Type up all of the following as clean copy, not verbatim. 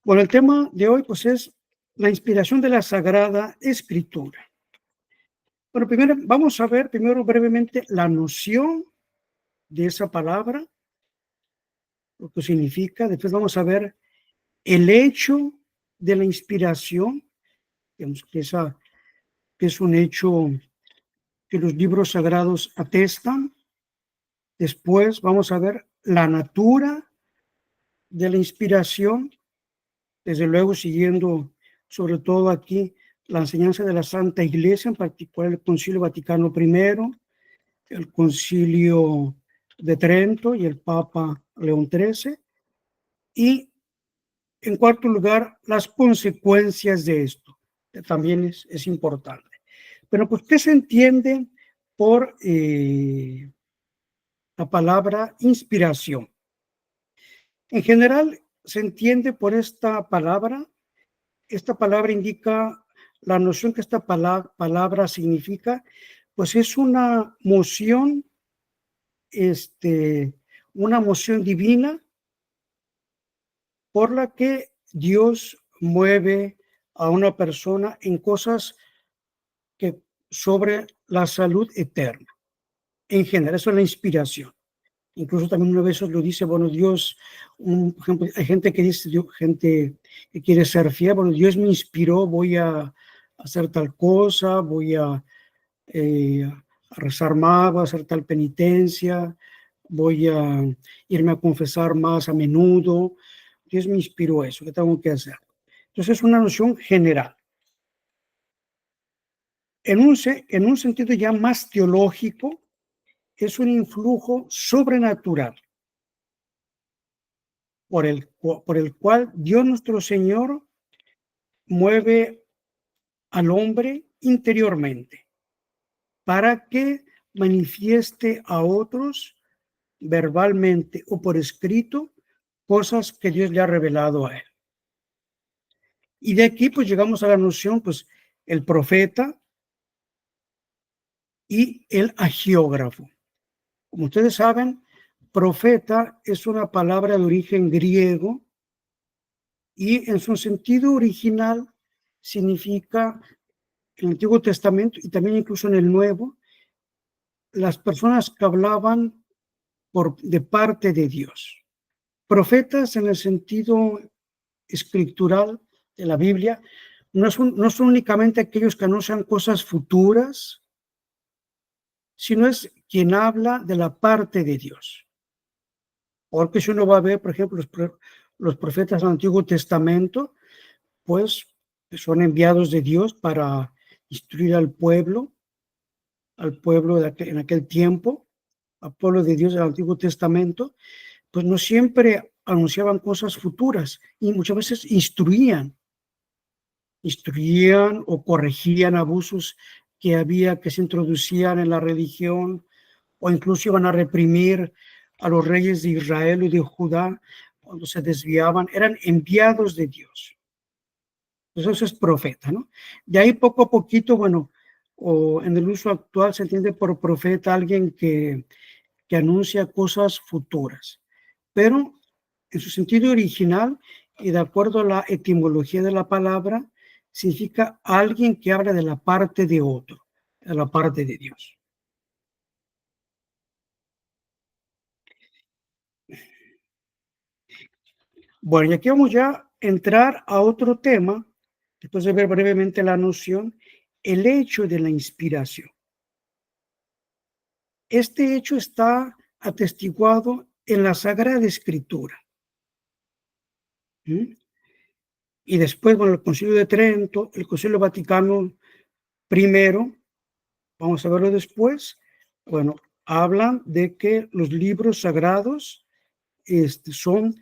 Bueno, el tema de hoy pues es la inspiración de la Sagrada Escritura. Bueno, primero vamos a ver primero brevemente la noción de esa palabra, lo que significa. Después vamos a ver el hecho de la inspiración, digamos que es un hecho que los libros sagrados atestan. Después vamos a ver la natura de la inspiración, desde luego siguiendo sobre todo aquí la enseñanza de la Santa Iglesia, en particular el Concilio Vaticano I, el Concilio de Trento y el Papa León XIII. Y en cuarto lugar, las consecuencias de esto, que también es importante. Pero pues, ¿qué se entiende por la palabra inspiración? En general, se entiende por esta palabra indica la noción que esta palabra significa, pues es una moción divina por la que Dios mueve a una persona en cosas que sobre la salud eterna. En general, eso es la inspiración. Incluso también una vez lo dice, bueno, Dios, por ejemplo, hay gente que dice, gente que quiere ser fiel, bueno, Dios me inspiró, voy a hacer tal cosa, voy a rezar más, voy a hacer tal penitencia, voy a irme a confesar más a menudo. Dios me inspiró eso, ¿qué tengo que hacer? Entonces es una noción general. En un sentido ya más teológico, es un influjo sobrenatural por el cual Dios nuestro Señor mueve al hombre interiormente para que manifieste a otros verbalmente o por escrito cosas que Dios le ha revelado a él. Y de aquí pues llegamos a la noción, pues el profeta y el agiógrafo. Como ustedes saben, profeta es una palabra de origen griego y en su sentido original significa, en el Antiguo Testamento y también incluso en el Nuevo, las personas que hablaban de parte de Dios. Profetas en el sentido escritural de la Biblia no son únicamente aquellos que anuncian cosas futuras, sino es quien habla de la parte de Dios. Porque si uno va a ver, por ejemplo, los profetas del Antiguo Testamento, pues son enviados de Dios para instruir al pueblo en aquel tiempo, al pueblo de Dios del Antiguo Testamento, pues no siempre anunciaban cosas futuras y muchas veces instruían o corregían abusos que se introducían en la religión, o incluso iban a reprimir a los reyes de Israel y de Judá cuando se desviaban. Eran enviados de Dios. Entonces eso es profeta, ¿no? De ahí poco a poquito, bueno, o en el uso actual se entiende por profeta alguien que anuncia cosas futuras. Pero en su sentido original y de acuerdo a la etimología de la palabra, significa alguien que habla de la parte de otro, de la parte de Dios. Bueno, y aquí vamos ya a entrar a otro tema, después de ver brevemente la noción, el hecho de la inspiración. Este hecho está atestiguado en la Sagrada Escritura. Y después, bueno, el Concilio de Trento, el Concilio Vaticano I, vamos a verlo después, bueno, hablan de que los libros sagrados son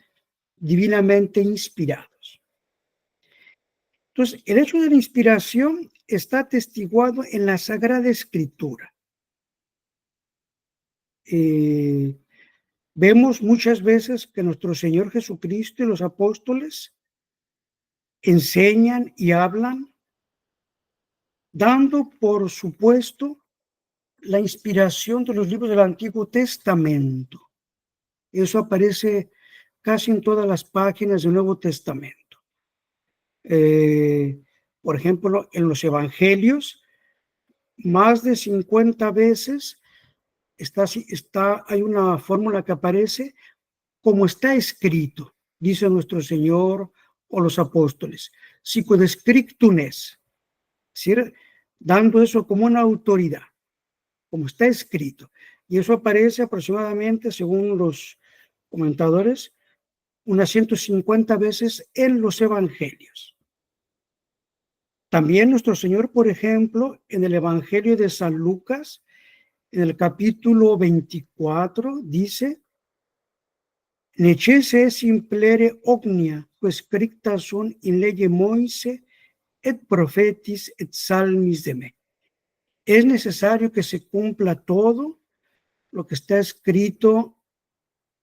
divinamente inspirados. Entonces, el hecho de la inspiración está atestiguado en la Sagrada Escritura. Vemos muchas veces que nuestro Señor Jesucristo y los apóstoles enseñan y hablan dando por supuesto la inspiración de los libros del Antiguo Testamento. Eso aparece casi en todas las páginas del Nuevo Testamento. Por ejemplo, en los evangelios, más de 50 veces hay una fórmula que aparece como está escrito, dice nuestro Señor o los apóstoles, sicut scriptum est, es decir, dando eso como una autoridad, como está escrito. Y eso aparece aproximadamente, según los comentadores, unas 150 veces en los evangelios. También nuestro Señor, por ejemplo, en el Evangelio de San Lucas, en el capítulo 24, dice: necesse est implere omnia, quae scripta sunt in lege Moise et prophetis et psalmis de me. Es necesario que se cumpla todo lo que está escrito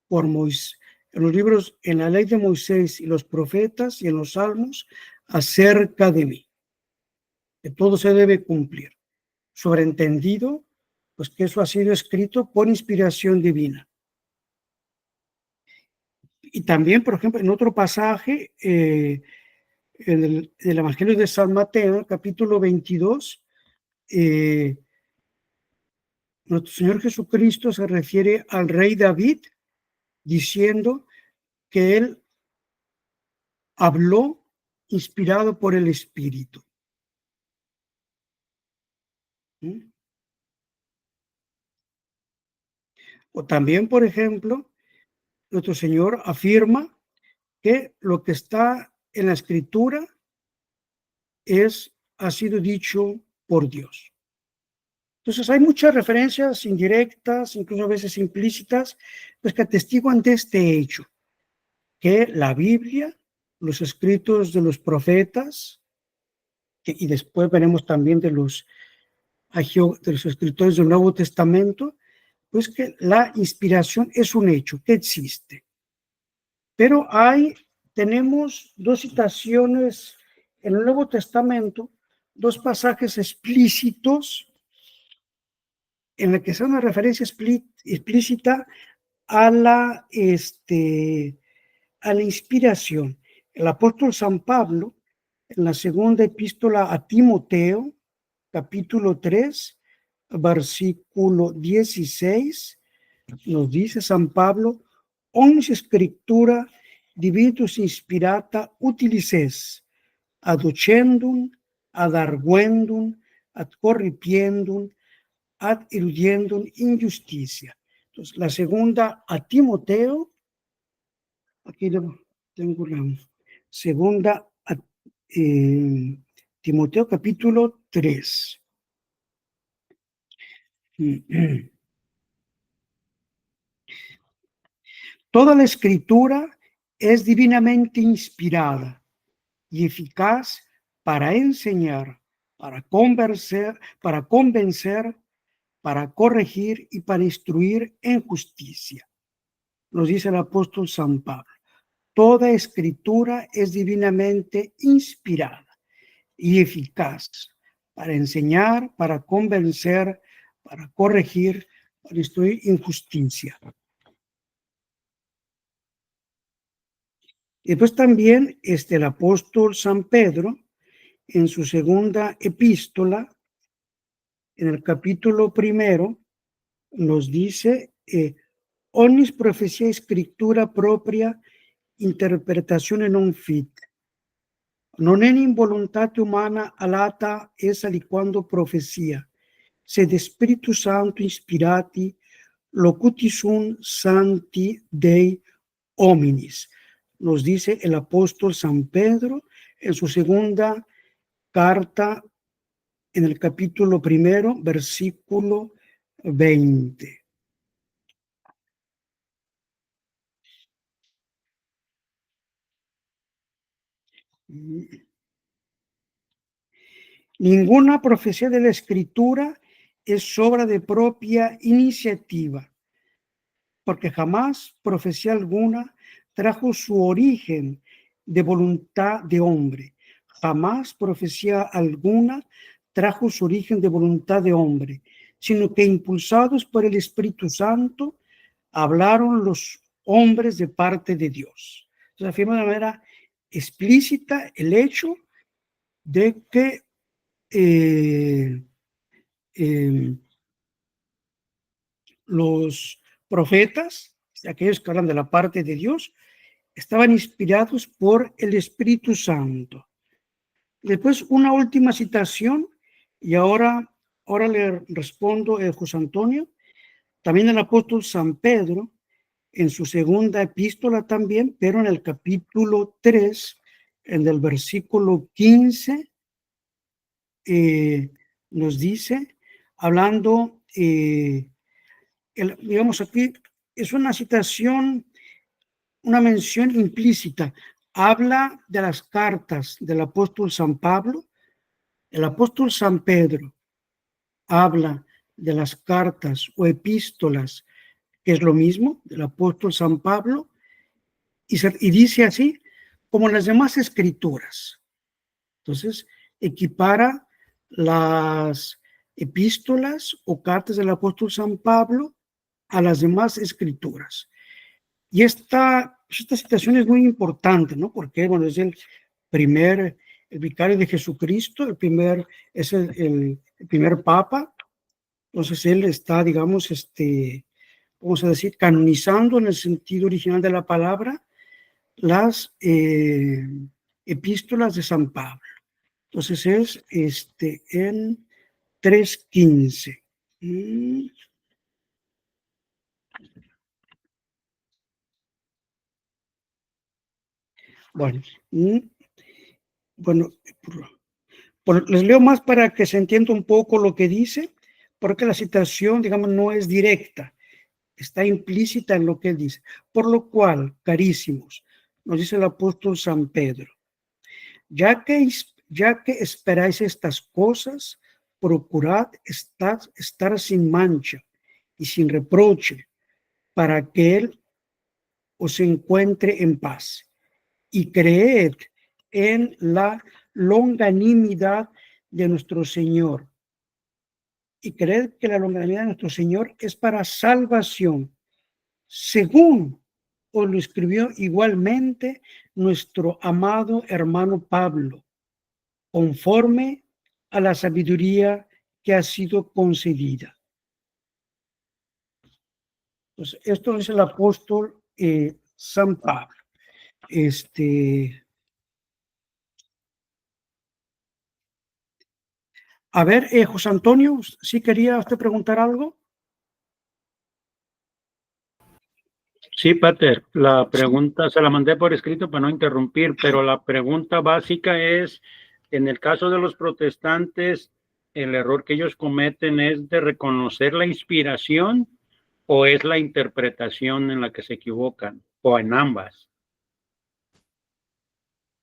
por Moisés, en los libros, en la ley de Moisés y los profetas y en los salmos acerca de mí. Que todo se debe cumplir. Sobreentendido, pues que eso ha sido escrito por inspiración divina. Y también, por ejemplo, en otro pasaje, en el Evangelio de San Mateo, capítulo 22, nuestro Señor Jesucristo se refiere al rey David diciendo que él habló inspirado por el Espíritu. O también, por ejemplo, nuestro Señor afirma que lo que está en la Escritura ha sido dicho por Dios. Entonces hay muchas referencias indirectas, incluso a veces implícitas, pues que atestiguan de este hecho, que la Biblia, los escritos de los profetas, y después veremos también de los escritores del Nuevo Testamento, pues que la inspiración es un hecho que existe. Pero tenemos dos citaciones en el Nuevo Testamento, dos pasajes explícitos en el que se hace una referencia explícita a la inspiración. El apóstol San Pablo, en la segunda epístola a Timoteo, capítulo 3, versículo 16, nos dice San Pablo: omnis scriptura divitus inspirata utilices ad docendum, ad arguendum, ad corripiendum, ad erudiendum in justicia. Entonces, la segunda a Timoteo, aquí tengo la segunda a Timoteo capítulo 3. Toda la escritura es divinamente inspirada y eficaz para enseñar, para convencer, para corregir y para instruir en justicia. Nos dice el apóstol San Pablo. Toda escritura es divinamente inspirada y eficaz para enseñar, para convencer, para corregir, para instruir en justicia. Y después también el apóstol San Pedro, en su segunda epístola, en el capítulo 1, nos dice: omnis profecia scriptura propria interpretazione non fit, non è in voluntate umana alata essa liquando profecia, sed Spiritu Santo inspirati locuti sunt santi Dei hominis. Nos dice el apóstol San Pedro en su segunda carta, en el capítulo 1, versículo 20. Ninguna profecía de la Escritura es obra de propia iniciativa, porque jamás profecía alguna trajo su origen de voluntad de hombre. Jamás profecía alguna trajo su origen de voluntad de hombre, sino que impulsados por el Espíritu Santo, hablaron los hombres de parte de Dios. Entonces afirma de manera explícita el hecho de que los profetas, aquellos que hablan de la parte de Dios, estaban inspirados por el Espíritu Santo. Después una última citación, y ahora le respondo a José Antonio. También el apóstol San Pedro, en su segunda epístola también, pero en el capítulo 3, en el versículo 15, nos dice, hablando, digamos aquí, es una citación, una mención implícita, habla de las cartas del apóstol San Pablo. El apóstol San Pedro habla de las cartas o epístolas, que es lo mismo, del apóstol San Pablo, y dice así, como las demás escrituras. Entonces, equipara las epístolas o cartas del apóstol San Pablo a las demás escrituras. Y esta citación es muy importante, ¿no? Porque, bueno, es el vicario de Jesucristo, es el primer papa. Entonces, él está, digamos, vamos a decir, canonizando en el sentido original de la palabra las epístolas de San Pablo. Entonces es en 3:15. Bueno, bueno, les leo más para que se entienda un poco lo que dice, porque la citación, digamos, no es directa, está implícita en lo que él dice. Por lo cual, carísimos, nos dice el apóstol San Pedro, ya que esperáis estas cosas, procurad estar sin mancha y sin reproche, para que Él os encuentre en paz. Y creed en la longanimidad de nuestro Señor. Y creed que la longanimidad de nuestro Señor es para salvación, según os lo escribió igualmente nuestro amado hermano Pablo, conforme a la sabiduría que ha sido concedida. Pues esto es el apóstol San Pablo. A ver, José Antonio, ¿sí quería usted preguntar algo? Sí, Pater, la pregunta se la mandé por escrito para no interrumpir, pero la pregunta básica es, en el caso de los protestantes, el error que ellos cometen es de reconocer la inspiración o es la interpretación en la que se equivocan, o en ambas.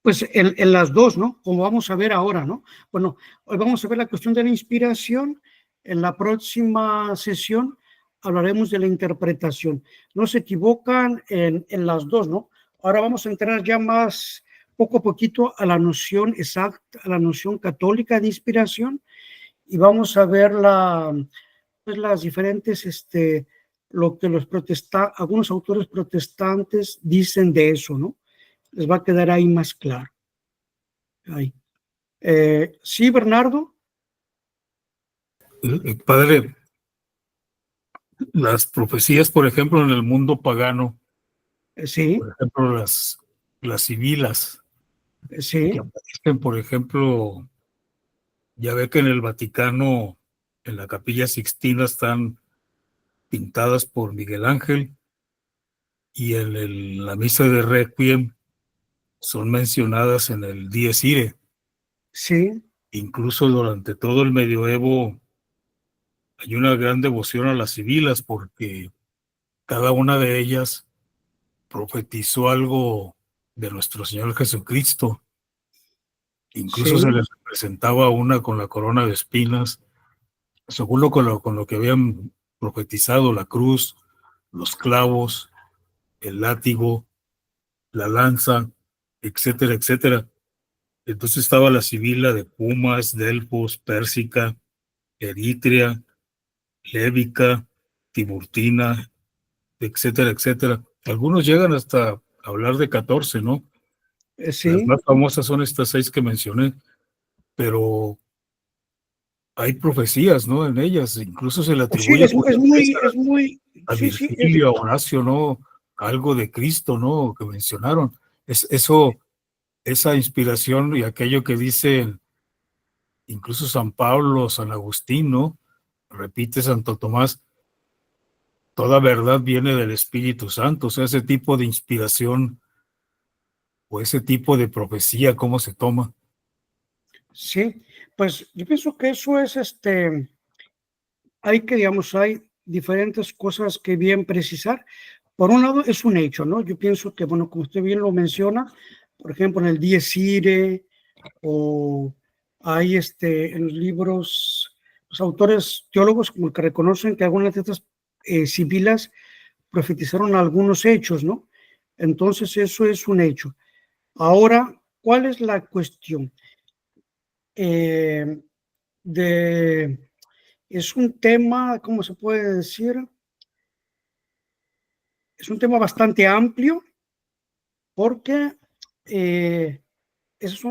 Pues en las dos, ¿no? Como vamos a ver ahora, ¿no? Bueno, hoy vamos a ver la cuestión de la inspiración. En la próxima sesión hablaremos de la interpretación. No se equivocan en las dos, ¿no? Ahora vamos a entrar ya más, poco a poquito, a la noción exacta, a la noción católica de inspiración, y vamos a ver pues las diferentes, lo que algunos autores protestantes dicen de eso, ¿no? Les va a quedar ahí más claro. Ahí. Sí, Bernardo. Padre, las profecías, por ejemplo, en el mundo pagano, Sí, por ejemplo, las sibilas, sí, que aparecen, por ejemplo, ya ve que en el Vaticano, en la Capilla Sixtina, están pintadas por Miguel Ángel, y en la misa de Requiem son mencionadas en el Dies Irae. sí, Incluso durante todo el medioevo hay una gran devoción a las sibilas, porque cada una de ellas profetizó algo de nuestro Señor Jesucristo. Incluso se sí, les presentaba una con la corona de espinas, según con lo que habían profetizado: la cruz, los clavos, el látigo, la lanza, etcétera, etcétera. Entonces estaba la sibila de Pumas, Delfos, Pérsica, Eritrea, Lévica, Tiburtina, etcétera, etcétera. Algunos llegan hasta hablar de 14, ¿no? Las Sí, más famosas son estas 6 que mencioné, pero hay profecías, ¿no? En ellas, incluso se le pues sí, atribuye por a sí, sí, Virgilio, a Horacio, ¿no? Algo de Cristo, ¿no? Que mencionaron. Eso, esa inspiración y aquello que dice incluso San Pablo, San Agustín, ¿no? Repite Santo Tomás, toda verdad viene del Espíritu Santo, o sea, ese tipo de inspiración o ese tipo de profecía, ¿cómo se toma? sí, pues yo pienso que eso es, hay que, digamos, hay diferentes cosas que bien precisar. Por un lado, es un hecho, ¿no? Yo pienso que, bueno, como usted bien lo menciona, por ejemplo, en el Dies Irae, o hay en los libros, los autores teólogos como que reconocen que algunas de estas sibilas profetizaron algunos hechos, ¿no? Entonces, eso es un hecho. Ahora, ¿cuál es la cuestión? Eh, de, es un tema, ¿cómo se puede decir? Es un tema bastante amplio porque es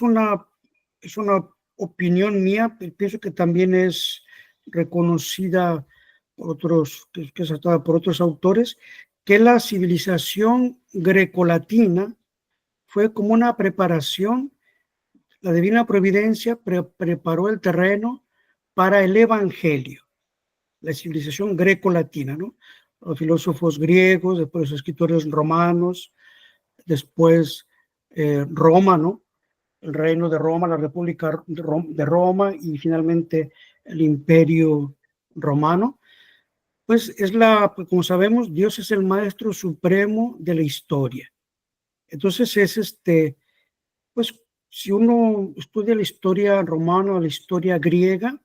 una opinión mía, pienso que también es reconocida por otros, que es aceptada por otros autores, que la civilización grecolatina fue como una preparación, la divina providencia preparó el terreno para el evangelio, la civilización grecolatina, ¿no? Los filósofos griegos, después los escritores romanos, después Roma, ¿no? El reino de Roma, la República de Roma y finalmente el Imperio Romano. Pues como sabemos, Dios es el maestro supremo de la historia. Entonces pues si uno estudia la historia romana, la historia griega,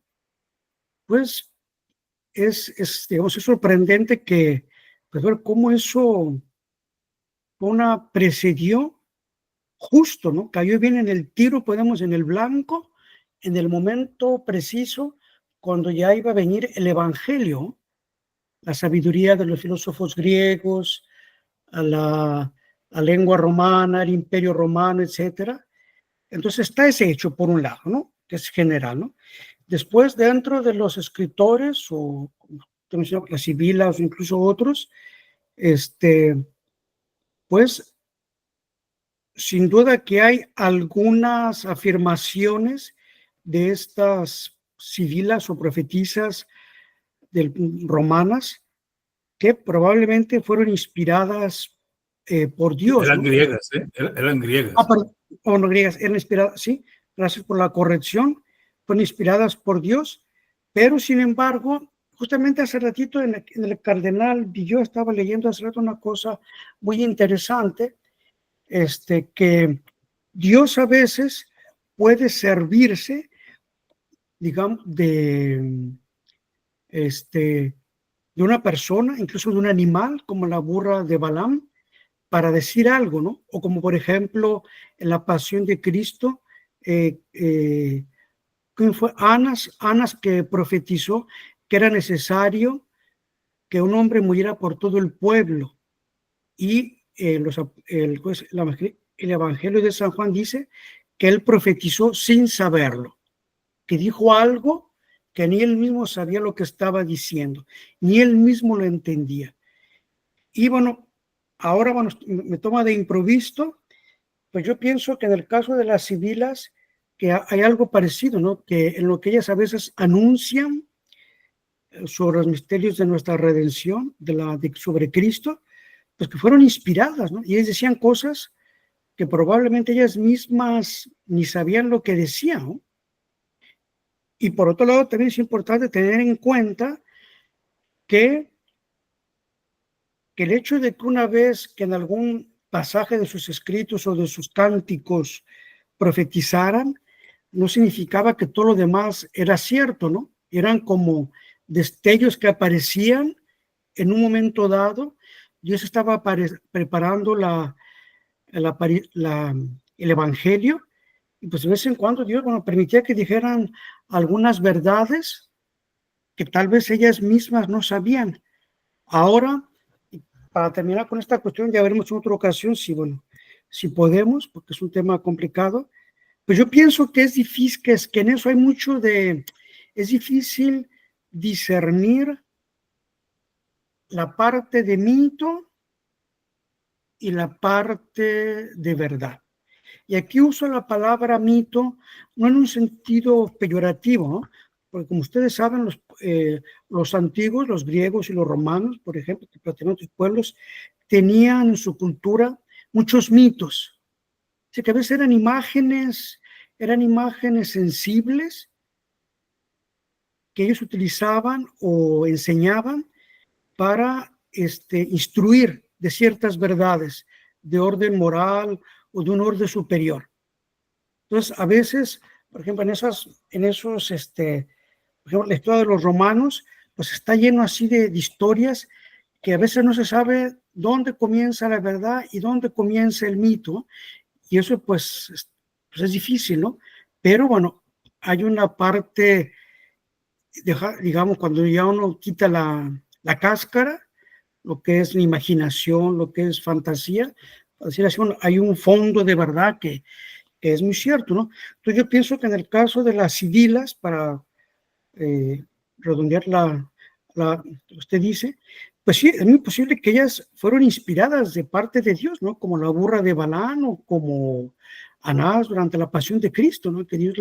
pues digamos, es sorprendente que, pues ver cómo eso precedió justo, ¿no? Cayó bien en el tiro, podemos, en el blanco, en el momento preciso, cuando ya iba a venir el Evangelio, la sabiduría de los filósofos griegos, a la lengua romana, al imperio romano, etcétera. Entonces está ese hecho por un lado, ¿no? Que es general, ¿no? Después, dentro de los escritores, o las sibilas, o incluso otros, pues sin duda que hay algunas afirmaciones de estas sibilas o profetisas romanas que probablemente fueron inspiradas por Dios, Eran ¿no? griegas, ¿eh? Eran griegas. O no griegas, eran inspiradas, sí, gracias por la corrección, fueron inspiradas por Dios, pero sin embargo, justamente hace ratito en el Cardenal, y yo estaba leyendo hace rato una cosa muy interesante, que Dios a veces puede servirse, digamos, de una persona, incluso de un animal, como la burra de Balaam, para decir algo, ¿no? O como por ejemplo en la pasión de Cristo, ¿quién fue? Anas que profetizó que era necesario que un hombre muriera por todo el pueblo. Y el Evangelio de San Juan dice que él profetizó sin saberlo, que dijo algo que ni él mismo sabía lo que estaba diciendo, ni él mismo lo entendía. Y bueno, ahora bueno, me toma de improviso, pues yo pienso que en el caso de las sibilas, que hay algo parecido, ¿no? Que en lo que ellas a veces anuncian sobre los misterios de nuestra redención, sobre Cristo, pues que fueron inspiradas, ¿no? Y ellas decían cosas que probablemente ellas mismas ni sabían lo que decían, ¿no? Y por otro lado, también es importante tener en cuenta que el hecho de que una vez que en algún pasaje de sus escritos o de sus cánticos profetizaran, no significaba que todo lo demás era cierto, ¿no? Eran como destellos que aparecían en un momento dado. Dios estaba preparando el Evangelio, y pues de vez en cuando Dios, bueno, permitía que dijeran algunas verdades que tal vez ellas mismas no sabían. Ahora, para terminar con esta cuestión, ya veremos en otra ocasión si, bueno, si podemos, porque es un tema complicado. Pues yo pienso que es difícil, que en eso hay mucho es difícil discernir la parte de mito y la parte de verdad. Y aquí uso la palabra mito no en un sentido peyorativo, ¿no? Porque como ustedes saben, los antiguos, los griegos y los romanos, por ejemplo, que pertenecen a otros pueblos, tenían en su cultura muchos mitos. Así que a veces eran imágenes sensibles que ellos utilizaban o enseñaban para instruir de ciertas verdades de orden moral o de un orden superior. Entonces, a veces, por ejemplo, por ejemplo, la historia de los romanos, pues está lleno así de historias que a veces no se sabe dónde comienza la verdad y dónde comienza el mito, y eso pues es difícil, ¿no? Pero bueno, hay una parte, digamos, cuando ya uno quita la cáscara, lo que es la imaginación, lo que es fantasía, decir así, bueno, hay un fondo de verdad que es muy cierto, ¿no? Entonces yo pienso que en el caso de las sibilas, para redondear lo que usted dice, pues sí, es muy posible que ellas fueron inspiradas de parte de Dios, ¿no? Como la burra de Balaán o como Anás durante la pasión de Cristo, ¿no? Que Dios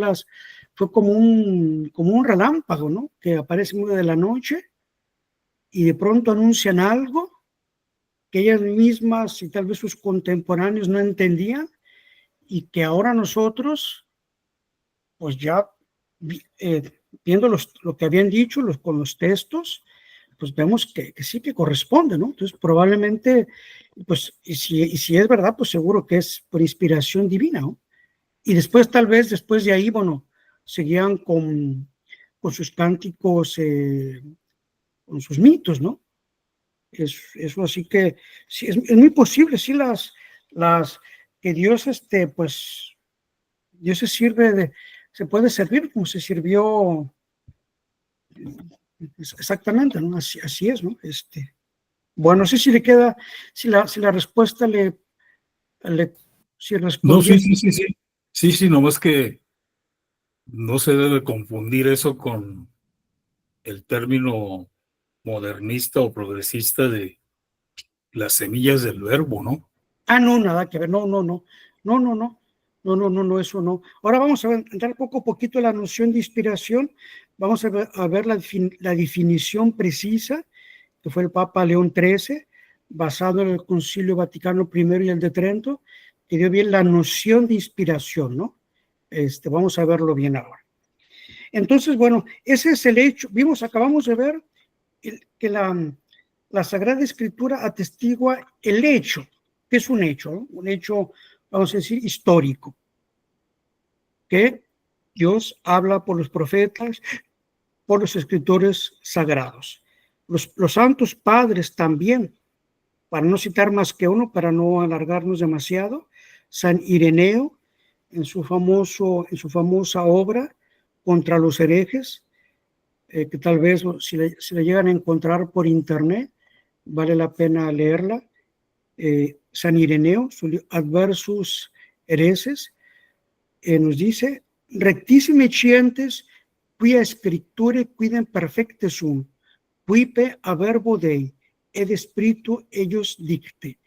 fue como un relámpago, ¿no? Que aparece en medio de la noche y de pronto anuncian algo que ellas mismas y tal vez sus contemporáneos no entendían, y que ahora nosotros, pues ya viendo lo que habían dicho con los textos, pues vemos que sí que corresponde, ¿no? Entonces probablemente, pues, y si es verdad, pues seguro que es por inspiración divina, ¿no? Y después, tal vez, después de ahí, bueno, seguían con sus cánticos, con sus mitos, ¿no? Eso así que sí, es muy posible, sí, que Dios, pues, Dios se puede servir como se sirvió exactamente, ¿no? Así es, ¿no? Bueno, no sé si le queda, si la respuesta si No, respondió. sí, nomás que no se debe confundir eso con el término modernista o progresista de las semillas del verbo, ¿no? No, nada que ver, no, eso no. Ahora vamos a entrar poquito en la noción de inspiración, vamos a ver la definición precisa, que fue el Papa León XIII, basado en el Concilio Vaticano I y el de Trento, que dio bien la noción de inspiración, ¿no? Vamos a verlo bien ahora. Entonces, bueno, ese es el hecho. Acabamos de ver que la Sagrada Escritura atestigua el hecho, que es un hecho, ¿no? Un hecho, vamos a decir, histórico, que Dios habla por los profetas, por los escritores sagrados. Los santos padres también, para no citar más que uno, para no alargarnos demasiado, San Ireneo, en su famosa obra contra los herejes, que tal vez si la llegan a encontrar por internet, vale la pena leerla. San Ireneo, su Adversus Hereses, nos dice: rectissime scientes, quia scripture quidem perfecte sum, quipe a verbo Dei, ed spiritu ellos dicte.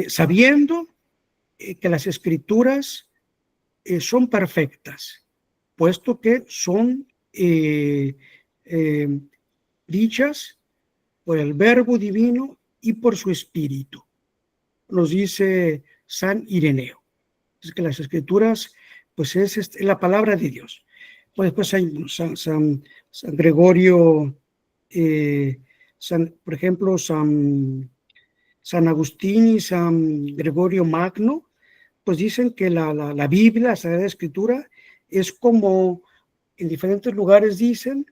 Sabiendo que las escrituras son perfectas, puesto que son dichas por el verbo divino y por su espíritu, nos dice San Ireneo. Es que las escrituras, pues es la palabra de Dios. Pues después hay San Gregorio, por ejemplo, San Agustín y San Gregorio Magno, pues dicen que la Biblia, la Sagrada Escritura, es como en diferentes lugares dicen,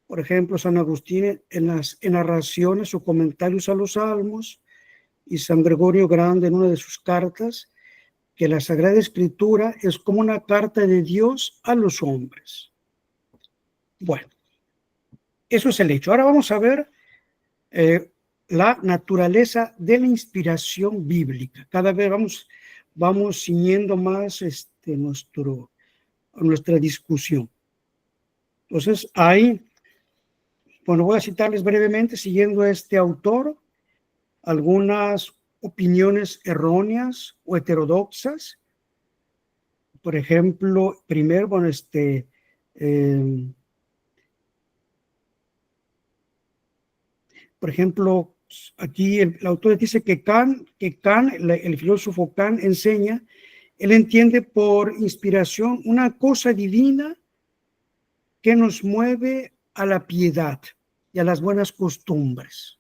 por ejemplo, San Agustín en las narraciones o comentarios a los Salmos, y San Gregorio Grande en una de sus cartas, que la Sagrada Escritura es como una carta de Dios a los hombres. Bueno, eso es el hecho. Ahora vamos a ver la naturaleza de la inspiración bíblica. Cada vez vamos ciñendo más nuestra discusión. Entonces, ahí, bueno, voy a citarles brevemente, siguiendo a este autor, algunas opiniones erróneas o heterodoxas. Por ejemplo, primero, bueno, por ejemplo, aquí el autor dice que Kant, el filósofo Kant enseña, él entiende por inspiración una cosa divina que nos mueve a la piedad y a las buenas costumbres.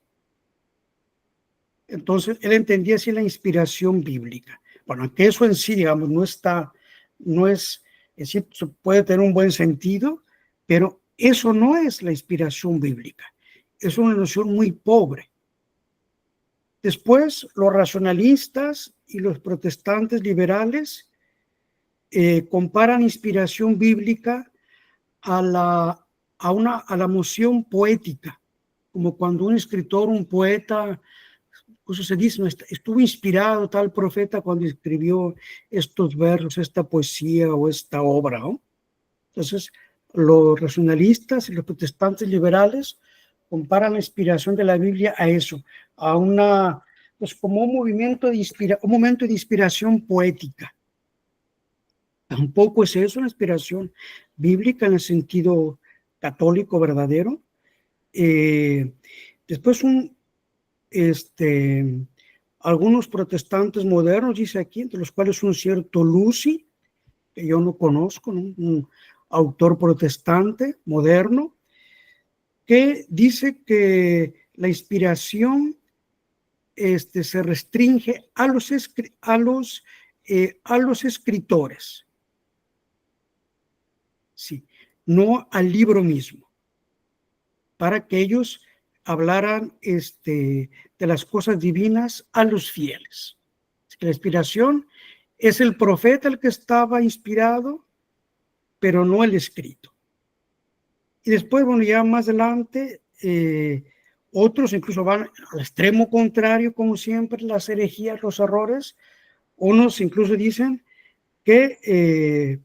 Entonces, él entendía así la inspiración bíblica. Bueno, que eso en sí, digamos, no es decir, puede tener un buen sentido, pero eso no es la inspiración bíblica. Es una noción muy pobre. Después, los racionalistas y los protestantes liberales comparan inspiración bíblica a la emoción poética, como cuando un escritor, un poeta, eso se dice, estuvo inspirado tal profeta cuando escribió estos versos, esta poesía o esta obra, ¿no? Entonces, los racionalistas y los protestantes liberales comparan la inspiración de la Biblia a eso, a pues como un momento de inspiración poética. Tampoco es eso una inspiración bíblica en el sentido católico verdadero. Después algunos protestantes modernos, dice aquí, entre los cuales un cierto Lucy, que yo no conozco, ¿no? Un autor protestante moderno, que dice que la inspiración se restringe a los escritores, sí, no al libro mismo, para que ellos hablaran de las cosas divinas a los fieles. La inspiración es el profeta el que estaba inspirado, pero no el escrito. Y después, bueno, ya más adelante, otros incluso van al extremo contrario, como siempre, las herejías, los errores. Unos incluso dicen que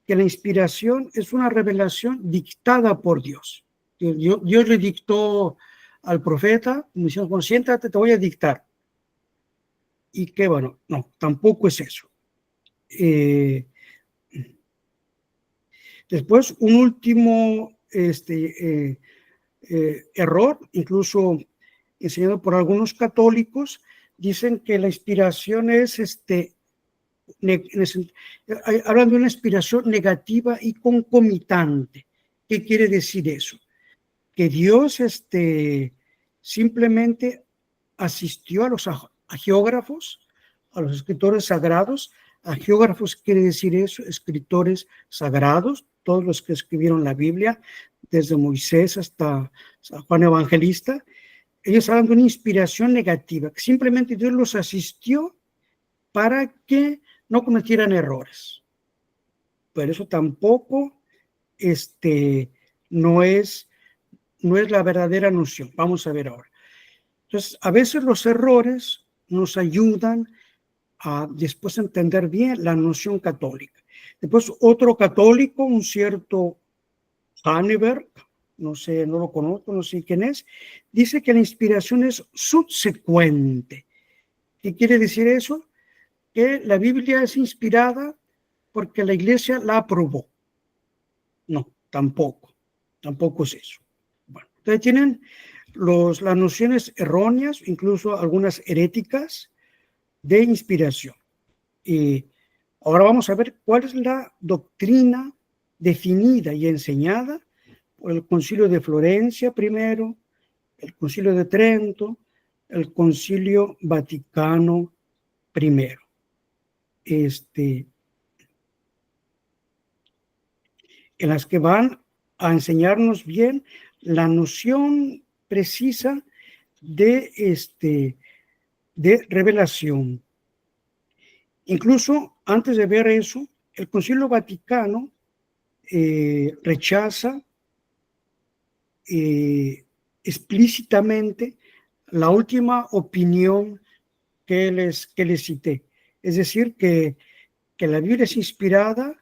la inspiración es una revelación dictada por Dios. Dios le dictó al profeta, me dijeron, bueno, siéntate, te voy a dictar. Y que bueno, no, tampoco es eso. Después, un último error, incluso enseñado por algunos católicos, dicen que la inspiración es hablan de una inspiración negativa y concomitante. ¿Qué quiere decir eso? Que Dios simplemente asistió a los agiógrafos, a los escritores sagrados. Agiógrafos quiere decir eso, escritores sagrados, todos los que escribieron la Biblia, desde Moisés hasta San Juan Evangelista. Ellos hablan de una inspiración negativa, que simplemente Dios los asistió para que no cometieran errores. Pero eso tampoco no es la verdadera noción. Vamos a ver ahora. Entonces, a veces los errores nos ayudan a después entender bien la noción católica. Después, otro católico, un cierto Haneberg, no sé, no lo conozco, no sé quién es, dice que la inspiración es subsecuente. ¿Qué quiere decir eso? Que la Biblia es inspirada porque la iglesia la aprobó. No, tampoco es eso. Bueno, entonces tienen las nociones erróneas, incluso algunas heréticas, de inspiración. Y ahora vamos a ver cuál es la doctrina definida y enseñada por el Concilio de Florencia primero, el Concilio de Trento, el Concilio Vaticano primero. En las que van a enseñarnos bien la noción precisa de revelación. Incluso antes de ver eso, el Concilio Vaticano rechaza explícitamente la última opinión que les cité, Es decir, que la Biblia es inspirada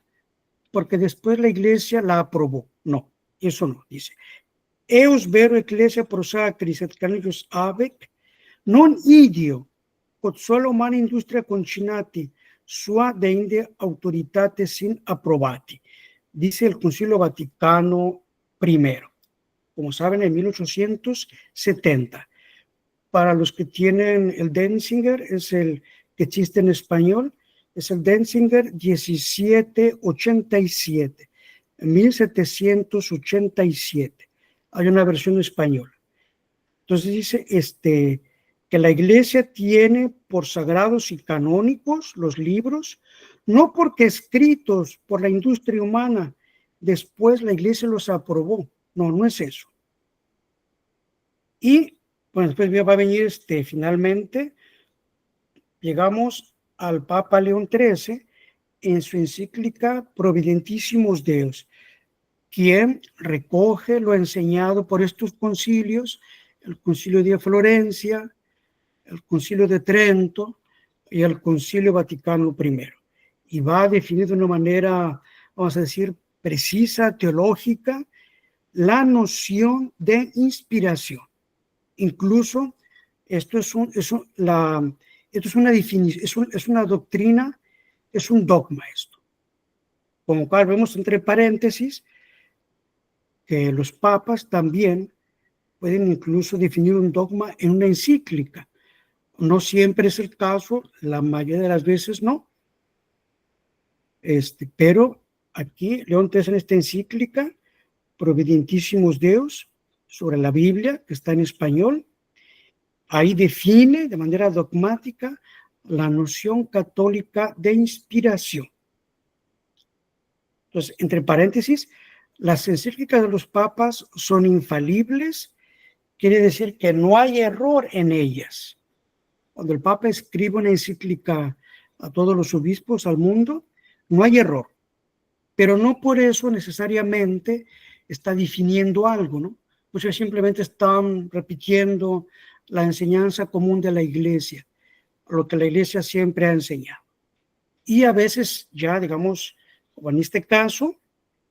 porque después la iglesia la aprobó. No, eso no, dice. Eus vero ecclesia prosacris et canonius avec, non idio, quod sola umana industria concinati, sua deinde autoritate sin aprobati. Dice el Concilio Vaticano I, como saben, en 1870. Para los que tienen el Denzinger, es el que existe en español, es el Denzinger 1787, 1787. Hay una versión española. Entonces dice que la iglesia tiene por sagrados y canónicos los libros, no porque escritos por la industria humana, después la iglesia los aprobó. No, no es eso. Y bueno, después va a venir finalmente, llegamos al Papa León XIII en su encíclica Providentissimus Deus, quien recoge lo enseñado por estos concilios, el Concilio de Florencia, el Concilio de Trento y el Concilio Vaticano I. Y va a definir de una manera, vamos a decir, precisa, teológica, la noción de inspiración. Incluso esto es una definición, es una doctrina, es un dogma esto. Como cual vemos entre paréntesis que los papas también pueden incluso definir un dogma en una encíclica. No siempre es el caso, la mayoría de las veces no. Pero aquí León XIII en esta encíclica, Providentissimus Deus, sobre la Biblia, que está en español, ahí define de manera dogmática la noción católica de inspiración. Entonces, entre paréntesis, las encíclicas de los papas son infalibles, quiere decir que no hay error en ellas. Cuando el Papa escribe una encíclica a todos los obispos, al mundo, no hay error. Pero no por eso necesariamente está definiendo algo, ¿no? Pues simplemente están repitiendo la enseñanza común de la iglesia, lo que la iglesia siempre ha enseñado. Y a veces ya, digamos, como en este caso,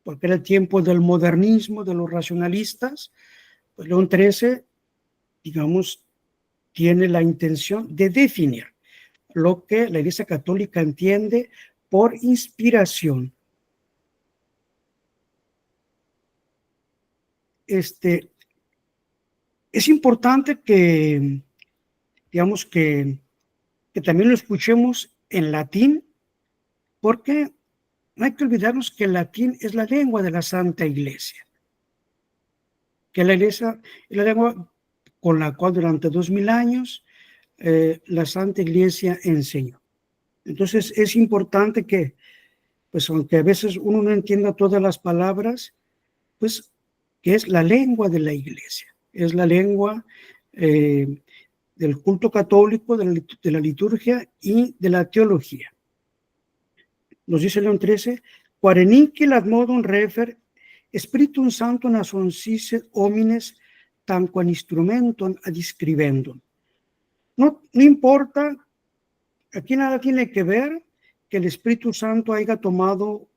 porque era el tiempo del modernismo, de los racionalistas, pues León XIII, digamos, tiene la intención de definir lo que la Iglesia Católica entiende por inspiración. Es importante que, digamos, que también lo escuchemos en latín, porque no hay que olvidarnos que el latín es la lengua de la Santa Iglesia, que la Iglesia es la lengua con la cual durante 2000 años la Santa Iglesia enseñó. Entonces es importante que, pues aunque a veces uno no entienda todas las palabras, pues que es la lengua de la Iglesia, es la lengua del culto católico, de la liturgia y de la teología. Nos dice León XIII, quarenincil ad modum refer Spiritum Sanctum assoncisse homines tanquam instrumentum ad scribendum. No importa, aquí nada tiene que ver que el Espíritu Santo haya tomado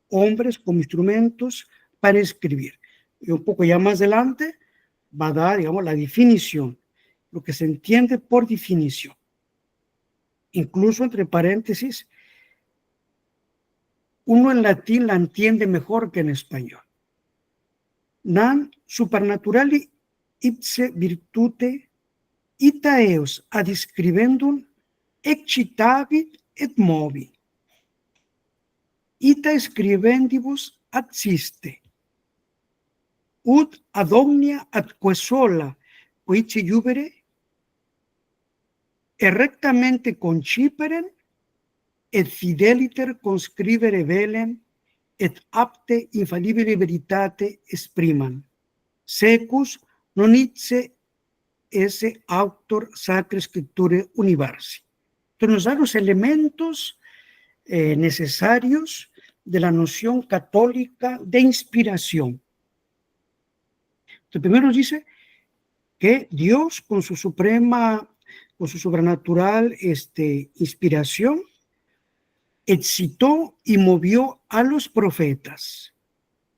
hombres como instrumentos para escribir. Y un poco ya más adelante va a dar, digamos, la definición, lo que se entiende por definición. Incluso entre paréntesis, uno en latín la entiende mejor que en español. Nam supernaturali ipse virtute ita eos ad scribendum excitavit et movi. Ita scribendibus adsiste. Ut ad omnia atque sola quici jubere e rectamente conciperen et fideliter conscribere velem et apte infallibile veritate expriman. Secus non ipse esse auctor sacre scripture universi. Entonces nos da los elementos necesarios de la noción católica de inspiración. Entonces primero nos dice que Dios con su suprema con su sobrenatural inspiración, excitó y movió a los profetas.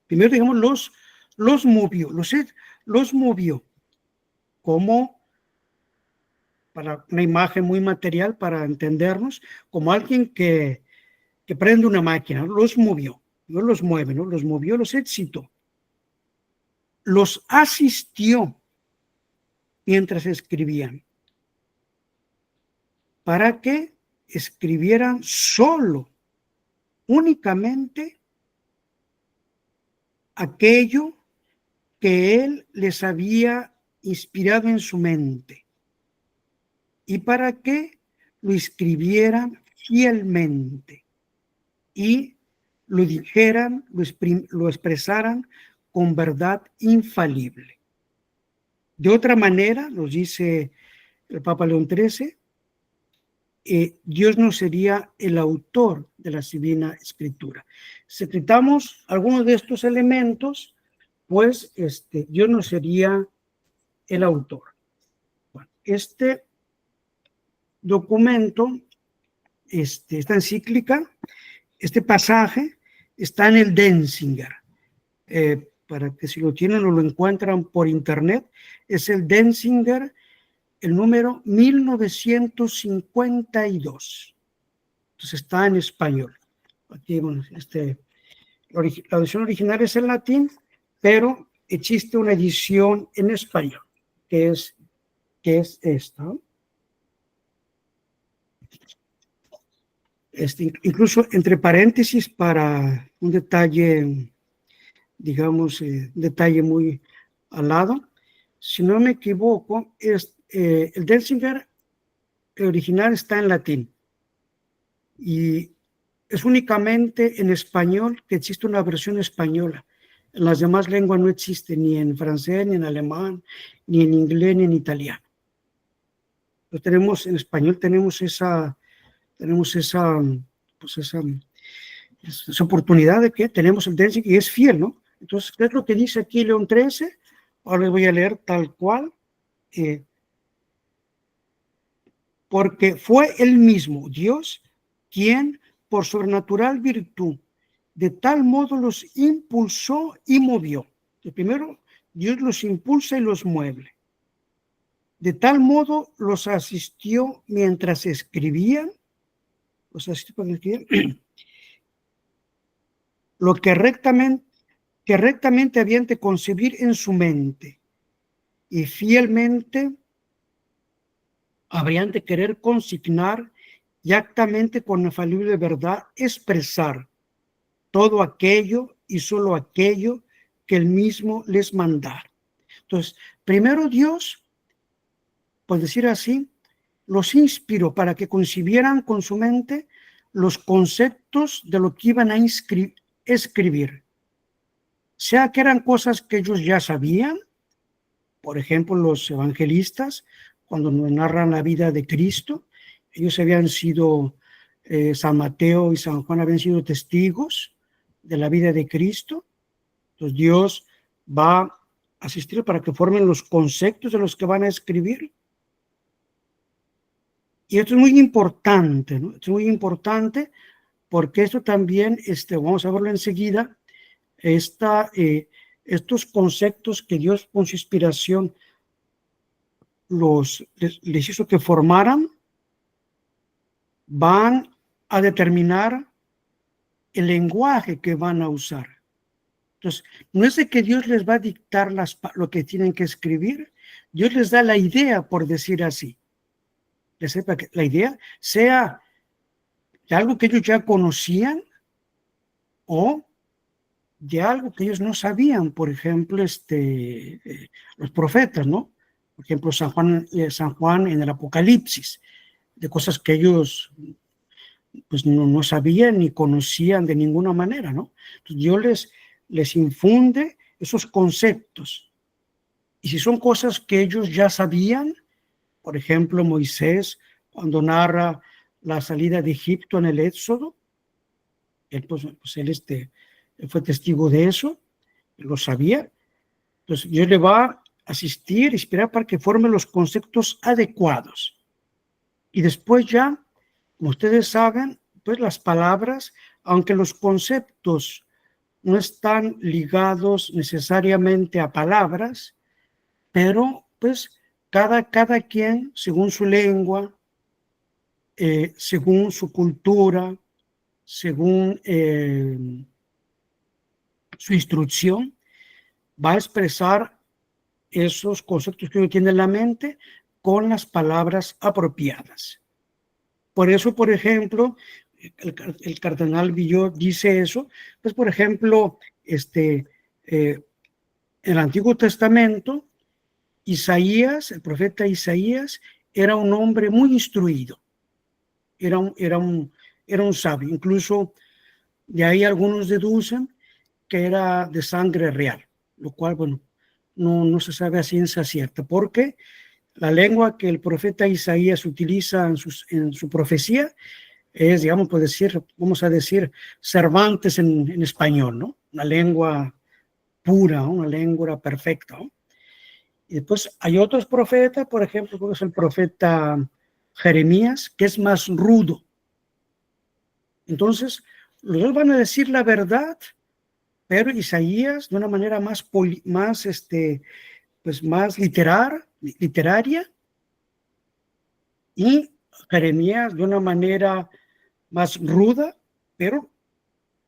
Primero, digamos, los movió, los movió como, para una imagen muy material para entendernos, como alguien que prende una máquina, los movió, no los mueve, ¿no? Los movió, los excitó, los asistió mientras escribían, para que escribieran solo, únicamente, aquello que él les había inspirado en su mente, y para que lo escribieran fielmente y lo dijeran, lo expresaran con verdad infalible. De otra manera, nos dice el Papa León XIII, Dios no sería el autor de la Divina Escritura. Si quitamos algunos de estos elementos, pues Dios no sería el autor. Bueno, este documento, esta encíclica, este pasaje está en el Denzinger. Para que si lo tienen o lo encuentran por internet, es el Denzinger, el número 1952. Entonces está en español. Aquí, bueno, la edición original es en latín, pero existe una edición en español, que es esta. Incluso entre paréntesis, para un detalle, digamos, detalle muy al lado, si no me equivoco, el Denzinger, el original, está en latín y es únicamente en español que existe una versión española. En las demás lenguas no existe, ni en francés, ni en alemán, ni en inglés, ni en italiano. Lo tenemos en español, tenemos esa oportunidad de que tenemos el Denzinger y es fiel, ¿no? Entonces, ¿qué es lo que dice aquí León XIII? Ahora les voy a leer tal cual. Porque fue él mismo, Dios, quien, por sobrenatural virtud, de tal modo los impulsó y movió. Primero, Dios los impulsa y los mueve. De tal modo los asistió mientras escribían, lo que rectamente habían de concebir en su mente, y fielmente habrían de querer consignar y actamente con infalible verdad expresar todo aquello y solo aquello que él mismo les mandara. Entonces, primero Dios, por decir así, los inspiró para que concibieran con su mente los conceptos de lo que iban a escribir, sea que eran cosas que ellos ya sabían, por ejemplo, los evangelistas, cuando nos narran la vida de Cristo, ellos habían sido, San Mateo y San Juan habían sido testigos de la vida de Cristo. Entonces Dios va a asistir para que formen los conceptos de los que van a escribir. Y esto es muy importante, ¿no? Es muy importante porque esto también, vamos a verlo enseguida, estos conceptos que Dios con su inspiración les hizo que formaran, van a determinar el lenguaje que van a usar. Entonces, no es de que Dios les va a dictar lo que tienen que escribir, Dios les da la idea, por decir así. Para que la idea sea de algo que ellos ya conocían o de algo que ellos no sabían. Por ejemplo, los profetas, ¿no? Por ejemplo, San Juan en el Apocalipsis, de cosas que ellos pues no sabían ni conocían de ninguna manera, ¿no? Entonces Dios les infunde esos conceptos. Y si son cosas que ellos ya sabían, por ejemplo, Moisés, cuando narra la salida de Egipto en el Éxodo, él fue testigo de eso, él lo sabía. Entonces Dios le va a asistir, inspirar para que forme los conceptos adecuados. Y después ya, como ustedes saben, pues las palabras, aunque los conceptos no están ligados necesariamente a palabras, pero pues cada quien, según su lengua, según su cultura, según su instrucción, va a expresar esos conceptos que uno tiene en la mente con las palabras apropiadas. Por eso, por ejemplo, el cardenal Villot dice eso, pues por ejemplo, en el Antiguo Testamento, Isaías, el profeta Isaías, era un hombre muy instruido, era un sabio, incluso de ahí algunos deducen que era de sangre real, lo cual, bueno, no se sabe a ciencia cierta, porque la lengua que el profeta Isaías utiliza en su profecía es, digamos, vamos a decir, Cervantes en español, ¿no? Una lengua pura, ¿no? Una lengua perfecta, ¿no? Y después hay otros profetas, por ejemplo, como es el profeta Jeremías, que es más rudo. Entonces, los dos van a decir la verdad, pero Isaías de una manera más literaria, y Jeremías de una manera más ruda, pero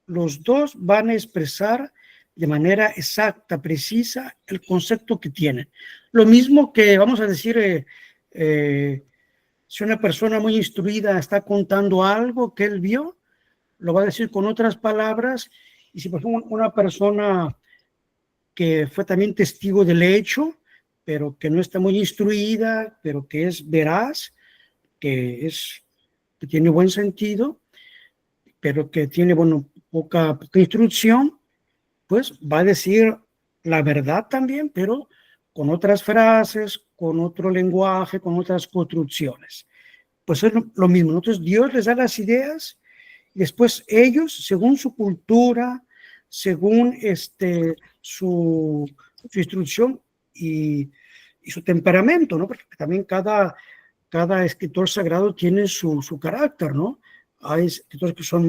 los dos van a expresar de manera exacta, precisa, el concepto que tienen. Lo mismo que, vamos a decir, si una persona muy instruida está contando algo que él vio, lo va a decir con otras palabras, y si por ejemplo una persona que fue también testigo del hecho, pero que no está muy instruida, pero que es veraz, que tiene buen sentido, pero que tiene, bueno, poca instrucción, pues va a decir la verdad también, pero con otras frases, con otro lenguaje, con otras construcciones. Pues es lo mismo. Entonces Dios les da las ideas y después ellos, según su cultura, según su instrucción y su temperamento, ¿no? Porque también cada escritor sagrado tiene su carácter, ¿no? Hay escritores que son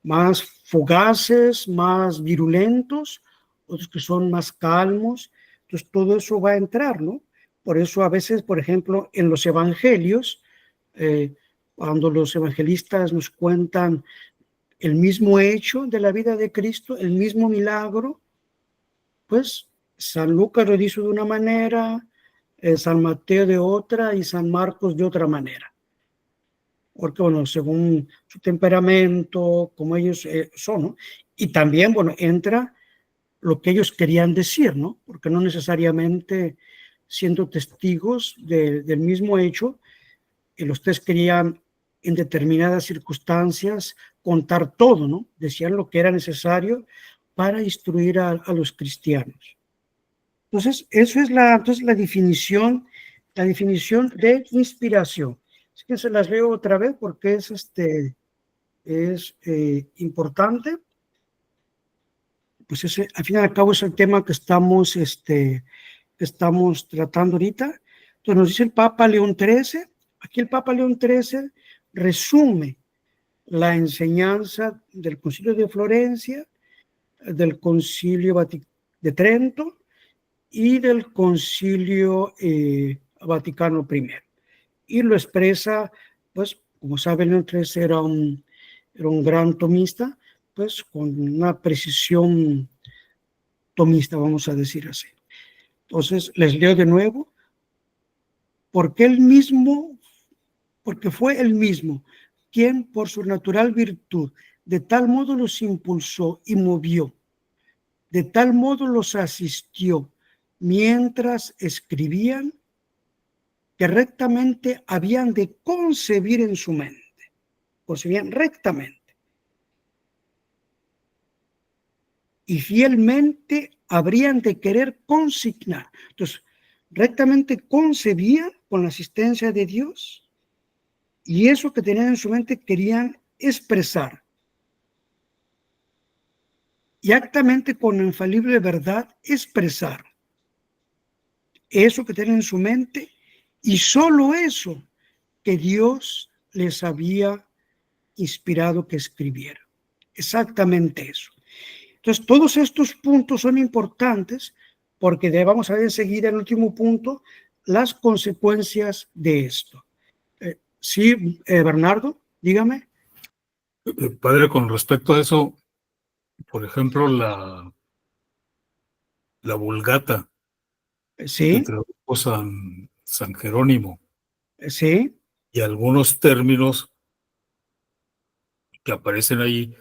más fugaces, más virulentos, otros que son más calmos. Entonces todo eso va a entrar, ¿no? Por eso a veces, por ejemplo, en los evangelios, cuando los evangelistas nos cuentan el mismo hecho de la vida de Cristo, el mismo milagro, pues San Lucas lo dice de una manera, San Mateo de otra y San Marcos de otra manera. Porque, bueno, según su temperamento, como ellos son, ¿no? Y también, bueno, entra lo que ellos querían decir, ¿no? Porque no necesariamente siendo testigos del mismo hecho, los tres querían en determinadas circunstancias contar todo, ¿no? Decían lo que era necesario para instruir a los cristianos. Entonces, eso es la definición de inspiración. Así que se las leo otra vez porque es importante. Pues ese, al fin y al cabo, es el tema que estamos tratando ahorita. Entonces nos dice el Papa León XIII. Aquí el Papa León XIII resume la enseñanza del Concilio de Florencia, del Concilio de Trento y del Concilio Vaticano I. Y lo expresa, pues, como saben, León XIII era un gran tomista, pues, con una precisión tomista, vamos a decir así. Entonces, les leo de nuevo. Porque fue él mismo quien por su natural virtud de tal modo los impulsó y movió, de tal modo los asistió mientras escribían, que rectamente habían de concebir en su mente, concebían rectamente, y fielmente habrían de querer consignar. Entonces, rectamente concebían con la asistencia de Dios, y eso que tenían en su mente querían expresar. Y actamente con infalible verdad expresar eso que tienen en su mente, y solo eso que Dios les había inspirado que escribiera. Exactamente eso. Entonces, todos estos puntos son importantes porque vamos a ver enseguida, el último punto, las consecuencias de esto. Sí, Bernardo, dígame. Padre, con respecto a eso, por ejemplo, la Vulgata que Sí, tradujo San Jerónimo sí, y algunos términos que aparecen ahí,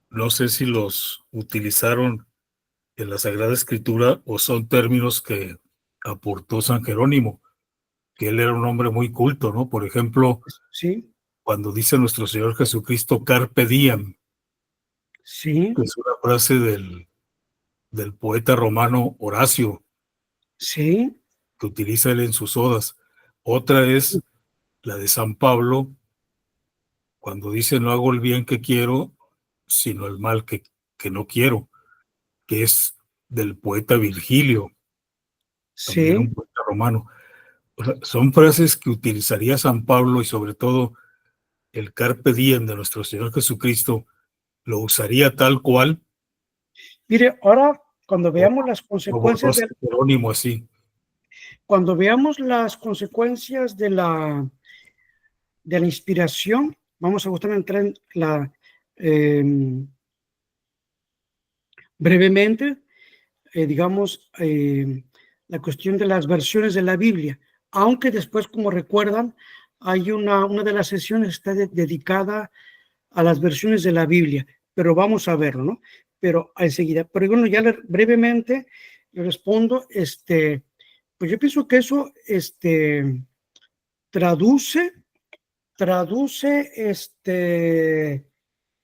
no sé si los utilizaron en la Sagrada Escritura o son términos que aportó San Jerónimo, que él era un hombre muy culto, ¿no? Por ejemplo, sí, cuando dice nuestro Señor Jesucristo, carpe diem, sí, que es una frase del poeta romano Horacio, sí, que utiliza él en sus odas. Otra es la de San Pablo, cuando dice no hago el bien que quiero, sino el mal que no quiero, que es del poeta Virgilio, también un sí. poeta romano. O sea, son frases que utilizaría San Pablo y sobre todo el carpe diem de nuestro Señor Jesucristo lo usaría tal cual Mire, ahora cuando o veamos las lo bordó consecuencias San Jerónimo así. cuando veamos las consecuencias de la inspiración, vamos a justamente entrar en la brevemente, digamos, la cuestión de las versiones de la Biblia, aunque después, como recuerdan, hay una de las sesiones está dedicada a las versiones de la Biblia, pero vamos a verlo, ¿no? Pero enseguida, pero bueno, ya brevemente le respondo, pues yo pienso que eso, traduce,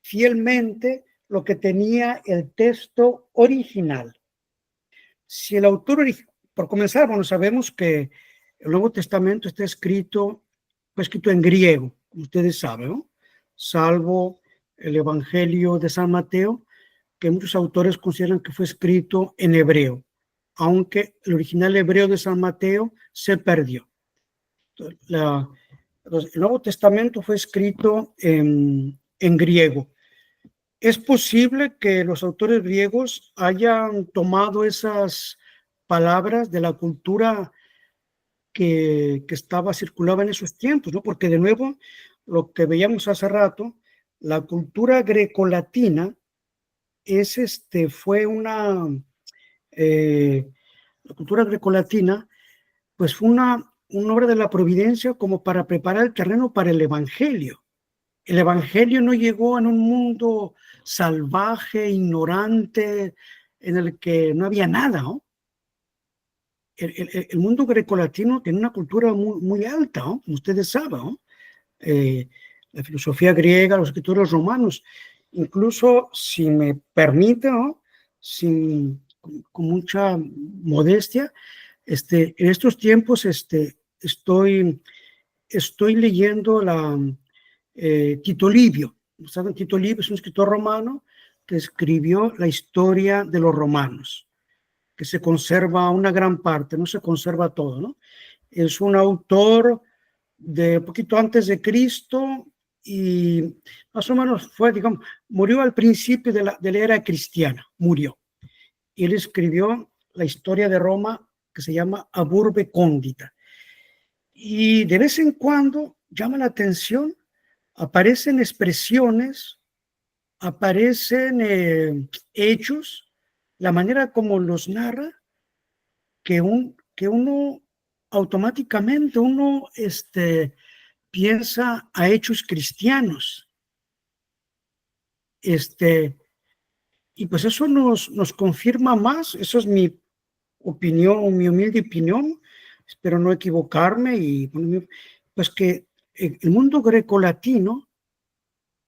fielmente lo que tenía el texto original. Si el autor, por comenzar, bueno, sabemos que el Nuevo Testamento fue escrito en griego, como ustedes saben, ¿no? Salvo el Evangelio de San Mateo, que muchos autores consideran que fue escrito en hebreo, aunque el original hebreo de San Mateo se perdió. El Nuevo Testamento fue escrito en griego. Es posible que los autores griegos hayan tomado esas palabras de la cultura que circulaba en esos tiempos, ¿no? Porque de nuevo, lo que veíamos hace rato, la cultura grecolatina fue la cultura grecolatina, pues fue una obra de la providencia como para preparar el terreno para el evangelio. El evangelio no llegó en un mundo salvaje, ignorante, en el que no había nada, ¿no? El mundo grecolatino tiene una cultura muy, muy alta, ¿no? Como ustedes saben, ¿no? La filosofía griega, los escritores romanos. Incluso, si me permite, ¿no? Con mucha modestia, en estos tiempos estoy leyendo Tito Livio. ¿Saben? Tito Livio es un escritor romano que escribió la historia de los romanos, que se conserva una gran parte, no se conserva todo, ¿no? Es un autor de un poquito antes de Cristo y más o menos murió al principio de la era cristiana, murió. Y él escribió la historia de Roma que se llama Ab Urbe Condita. Y de vez en cuando llama la atención, aparecen expresiones, aparecen hechos, la manera como los narra, que uno automáticamente piensa a hechos cristianos. Y pues eso nos confirma más, eso es mi opinión, mi humilde opinión, espero no equivocarme, y pues que el mundo grecolatino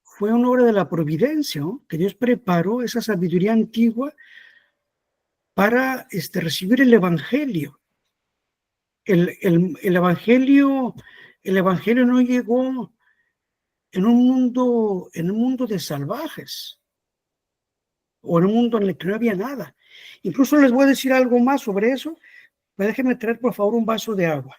fue una obra de la providencia, ¿no? Que Dios preparó esa sabiduría antigua para recibir el evangelio. El evangelio no llegó en un mundo de salvajes o en un mundo en el que no había nada. Incluso les voy a decir algo más sobre eso. Déjenme traer, por favor, un vaso de agua.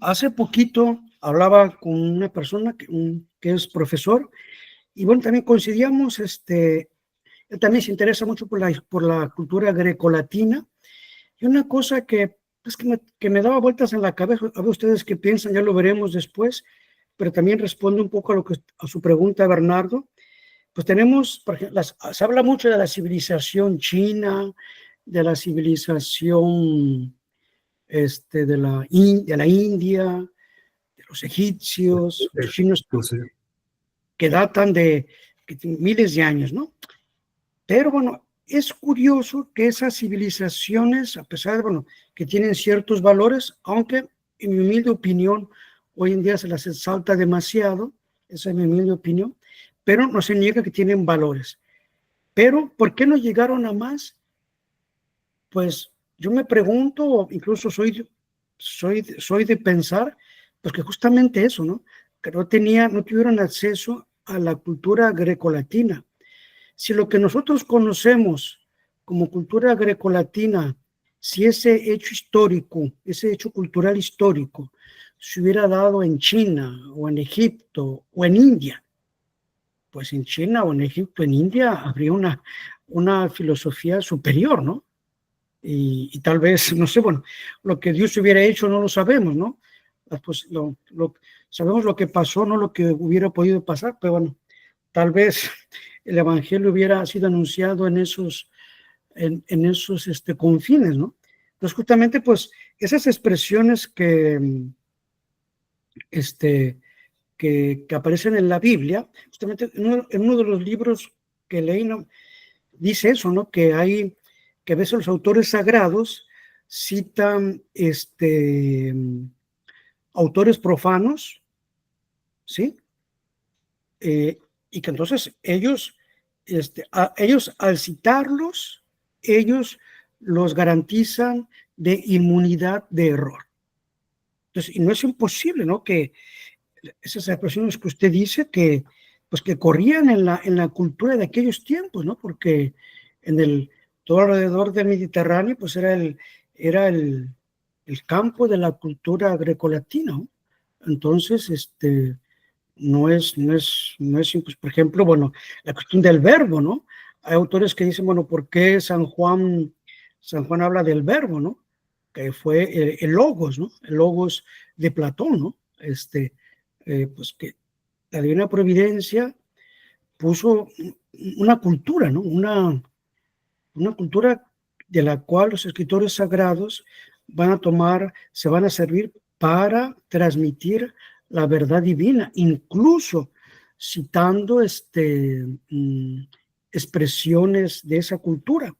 hace poquito hablaba con una persona que es profesor y bueno, también coincidíamos, él también se interesa mucho por la cultura grecolatina y una cosa pues que me daba vueltas en la cabeza, a ver ustedes qué piensan, ya lo veremos después, pero también responde un poco a su pregunta, Bernardo. Pues tenemos, por ejemplo, se habla mucho de la civilización china, de la civilización de la India, de los egipcios, los chinos, Entonces, que datan de miles de años, ¿no? Pero bueno, es curioso que esas civilizaciones, a pesar de, bueno, que tienen ciertos valores, aunque en mi humilde opinión, hoy en día se las exalta demasiado, esa es mi humilde opinión, pero no se niega que tienen valores. Pero, ¿por qué no llegaron a más? Pues yo me pregunto, incluso soy de pensar, pues que justamente eso, ¿no? Que no tuvieron acceso a la cultura grecolatina. Si lo que nosotros conocemos como cultura grecolatina, si ese hecho histórico, ese hecho cultural histórico, se hubiera dado en China o en Egipto o en India, pues en China o en Egipto, en India, habría una filosofía superior, ¿no? Y tal vez, no sé, bueno, lo que Dios hubiera hecho no lo sabemos, ¿no? Pues sabemos lo que pasó, no lo que hubiera podido pasar, pero bueno, tal vez el evangelio hubiera sido anunciado en esos confines, ¿no? Entonces, justamente, pues, esas expresiones que aparecen en la Biblia, justamente en uno de los libros que leí, ¿no? Dice eso, ¿no? Que a veces los autores sagrados citan autores profanos, ¿sí? Y que entonces ellos al citarlos, ellos los garantizan de inmunidad de error. Entonces, y no es imposible, ¿no? Que esas expresiones que usted dice pues que corrían en la cultura de aquellos tiempos, ¿no? Porque todo alrededor del Mediterráneo, pues era el campo de la cultura grecolatina, ¿no? Entonces, no es, pues, por ejemplo, bueno, la cuestión del verbo, ¿no? Hay autores que dicen, bueno, ¿por qué San Juan habla del verbo, ¿no? Que fue el logos, ¿no? El logos de Platón, ¿no? Pues que la divina providencia puso una cultura, ¿no? Una cultura de la cual los escritores sagrados se van a servir para transmitir la verdad divina, incluso citando expresiones de esa cultura.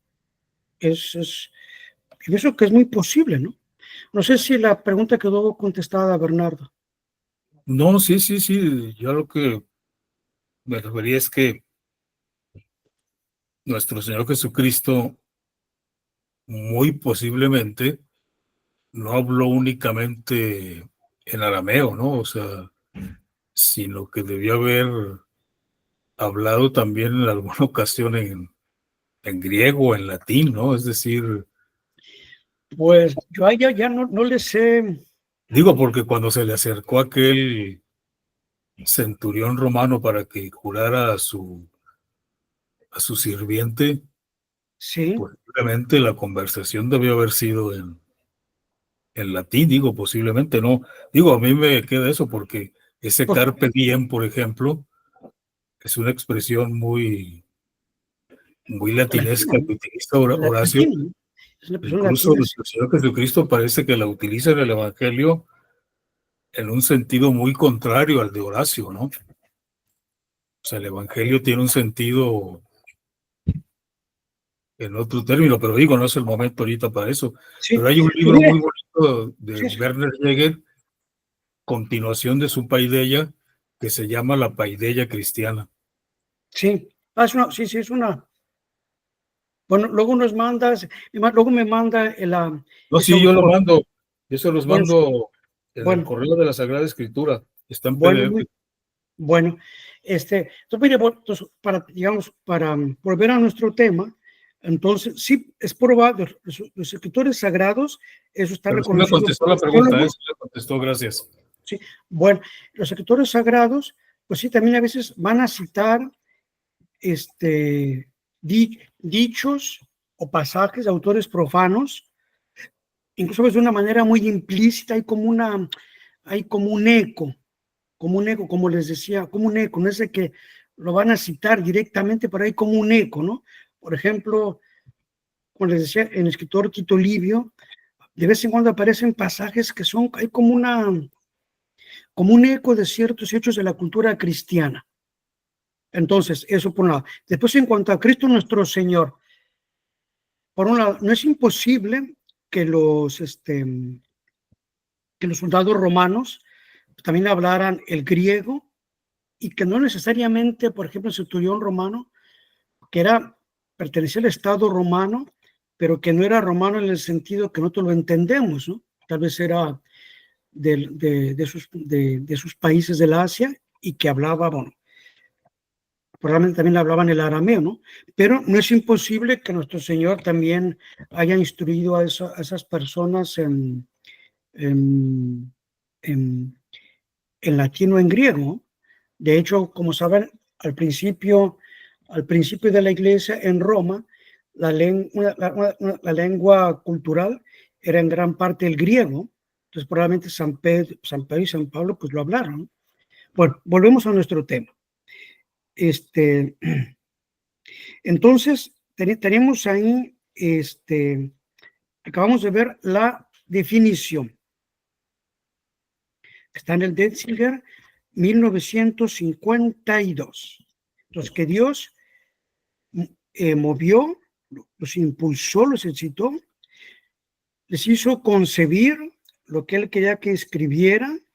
Pienso que es muy posible, ¿no? No sé si la pregunta quedó contestada, Bernardo. no, sí, sí, sí. Yo lo que me refería es que nuestro Señor Jesucristo muy posiblemente no habló únicamente en arameo, ¿no? O sea, sino que debió haber hablado también en alguna ocasión en griego, en latín, ¿no? Es decir, Pues yo a ella ya no le sé. digo, porque cuando se le acercó aquel centurión romano para que curara a su sirviente, Sí, pues obviamente la conversación debió haber sido en latín, digo, posiblemente no. Digo, a mí me queda eso porque ese pues, carpe diem, por ejemplo, es una expresión muy latina, latinesca ¿no? que utiliza Horacio. Latina, ¿no? Es una persona Incluso latina, sí. nuestro Señor Jesucristo parece que la utiliza en el Evangelio en un sentido muy contrario al de Horacio, ¿no? O sea, el Evangelio tiene un sentido en otro término, pero digo, no es el momento ahorita para eso. Sí, Pero hay un pues libro mire, muy bonito de sí, Werner Jäger, continuación de su Paideia, que se llama La Paideia Cristiana. sí. Sí, es una. Bueno, luego luego me manda No, ese sí, yo lo autor. mando, yo se los Bueno, mando en el bueno, correo de la Sagrada Escritura, está en bueno, PDF. bueno. Entonces, mire, bueno, entonces, digamos, para volver a nuestro tema, Entonces, sí, es probable, los escritores sagrados, eso está Pero sí me reconocido contestó por la los pregunta, teólogos. sí me contestó, gracias. Sí, bueno, los escritores sagrados, pues sí, también a veces van a citar dichos o pasajes de autores profanos, incluso de una manera muy implícita, hay como un eco, como les decía, como un eco, no es de que lo van a citar directamente, pero hay como un eco, ¿no? Por ejemplo, como les decía, en el escritor Tito Livio, de vez en cuando aparecen pasajes que hay como un eco de ciertos hechos de la cultura cristiana. Entonces, eso por un lado. Después, en cuanto a Cristo nuestro Señor, por un lado, no es imposible que los soldados romanos también hablaran el griego y que no necesariamente, por ejemplo, el centurión romano, que pertenecía al Estado romano, pero que no era romano en el sentido que nosotros lo entendemos, ¿no? Tal vez era de sus países del Asia y que hablaba, bueno, probablemente también hablaban el arameo, ¿no? Pero no es imposible que nuestro Señor también haya instruido a esas personas en, en, en latín o en griego. De hecho, como saben, al principio de la iglesia en Roma, la lengua cultural era en gran parte el griego. Entonces, probablemente San Pedro y San Pablo pues lo hablaron. Bueno, volvemos a nuestro tema. Entonces, tenemos ahí, acabamos de ver la definición. Está en el Denzinger 1952. Entonces, que Dios movió, los impulsó, los excitó, les hizo concebir lo que él quería que escribieran,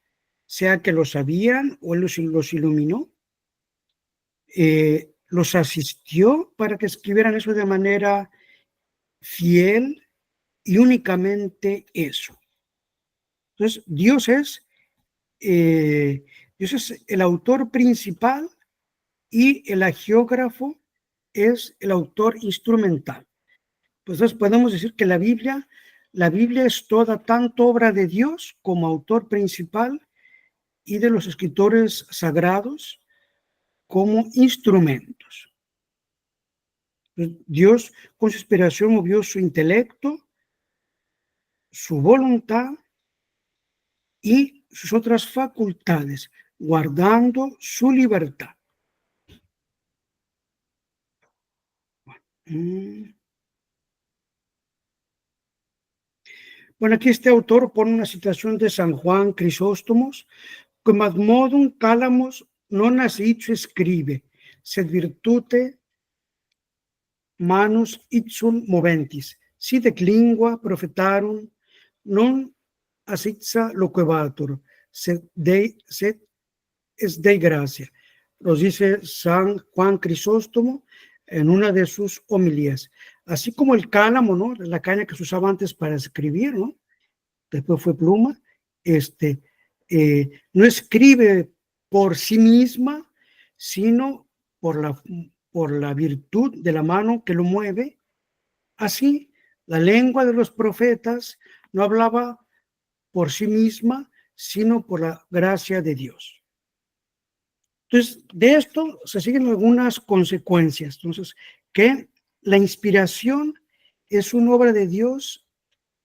sea que lo sabían o él los iluminó, los asistió para que escribieran eso de manera fiel y únicamente eso. Entonces, Dios es el autor principal y el hagiógrafo es el autor instrumental. Pues entonces podemos decir que la Biblia es toda tanto obra de Dios como autor principal y de los escritores sagrados como instrumentos. Dios con su inspiración movió su intelecto, su voluntad y sus otras facultades, guardando su libertad. Bueno, aquí este autor pone una citación de San Juan Crisóstomos, cum ad modum calamos non asitio escribe, sed virtute manus itsum moventis, sidec lingua profetarum non asitza loquebatur, sed es Dei gracia. Los dice San Juan Crisóstomo en una de sus homilías. Así como el cálamo, ¿no? La caña que se usaba antes para escribir, ¿no? Después fue pluma. No escribe por sí misma, sino por la virtud de la mano que lo mueve. Así, la lengua de los profetas no hablaba por sí misma, sino por la gracia de Dios. Entonces, de esto se siguen algunas consecuencias. Entonces, que la inspiración es una obra de Dios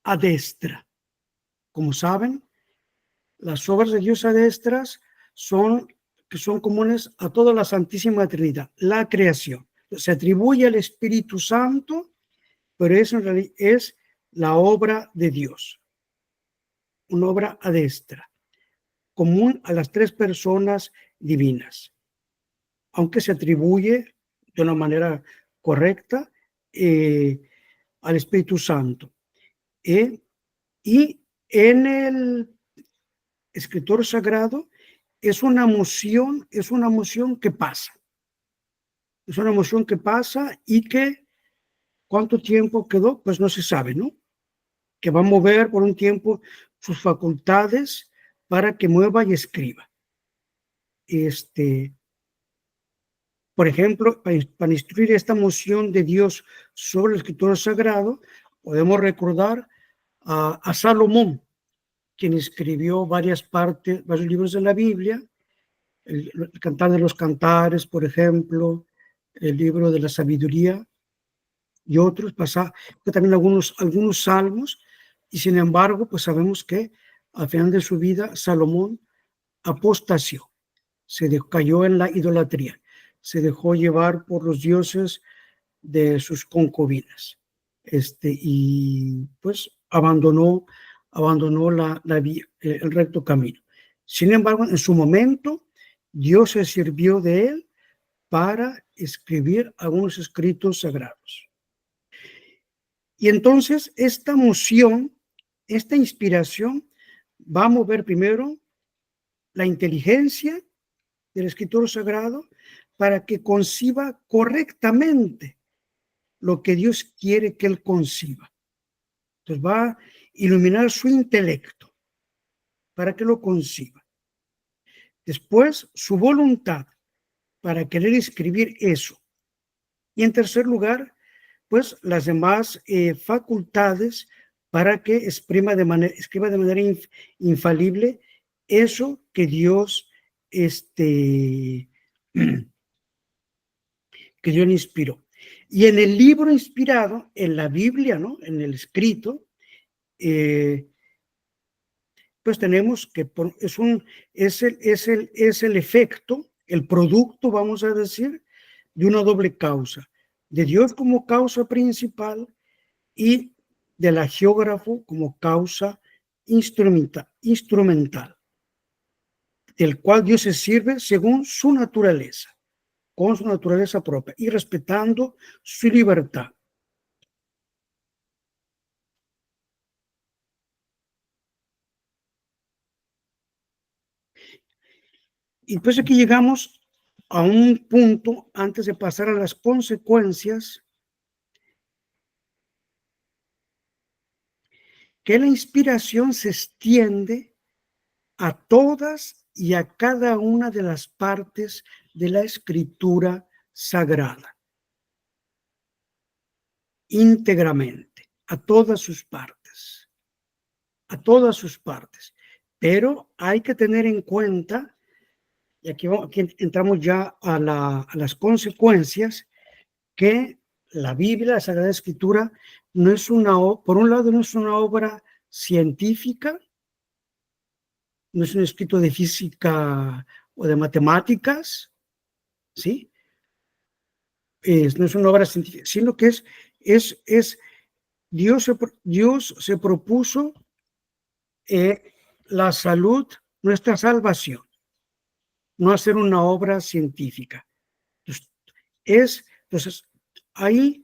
adestra. Como saben, las obras de Dios adestras son comunes a toda la Santísima Trinidad, la creación. Se atribuye al Espíritu Santo, pero eso en realidad es la obra de Dios, una obra adestra, común a las tres personas divinas, aunque se atribuye de una manera correcta al Espíritu Santo. Y en el escritor sagrado es una emoción que pasa. Es una emoción que pasa y que ¿cuánto tiempo quedó? Pues no se sabe, ¿no? Que va a mover por un tiempo sus facultades para que mueva y escriba. Por ejemplo, para instruir esta moción de Dios sobre el escritor sagrado, podemos recordar a Salomón, quien escribió varios libros de la Biblia, el Cantar de los Cantares, por ejemplo, el libro de la Sabiduría y otros, también algunos salmos, y sin embargo, pues sabemos que al final de su vida, Salomón apostasió, cayó en la idolatría, se dejó llevar por los dioses de sus concubinas, y pues abandonó el recto camino. Sin embargo, en su momento, Dios se sirvió de él para escribir algunos escritos sagrados. Y entonces esta moción, esta inspiración, va a mover primero la inteligencia del escritor sagrado para que conciba correctamente lo que Dios quiere que él conciba. Entonces va a iluminar su intelecto para que lo conciba. Después, su voluntad para querer escribir eso. Y en tercer lugar, pues las demás facultades para que escriba de manera infalible eso que Dios que Dios le inspiró. Y en el libro inspirado, en la Biblia, ¿no? En el escrito, pues tenemos que es el efecto, el producto, vamos a decir, de una doble causa, de Dios como causa principal y del agiógrafo como causa instrumental, del cual Dios se sirve según su naturaleza, con su naturaleza propia y respetando su libertad. Y pues aquí llegamos a un punto antes de pasar a las consecuencias, que la inspiración se extiende a todas y a cada una de las partes de la escritura sagrada, íntegramente, a todas sus partes, pero hay que tener en cuenta, y aquí entramos ya a las consecuencias, que la Biblia, la Sagrada Escritura, por un lado no es una obra científica, no es un escrito de física o de matemáticas, ¿sí? No es una obra científica, sino que Dios se propuso la salud, nuestra salvación, no hacer una obra científica. Entonces, ahí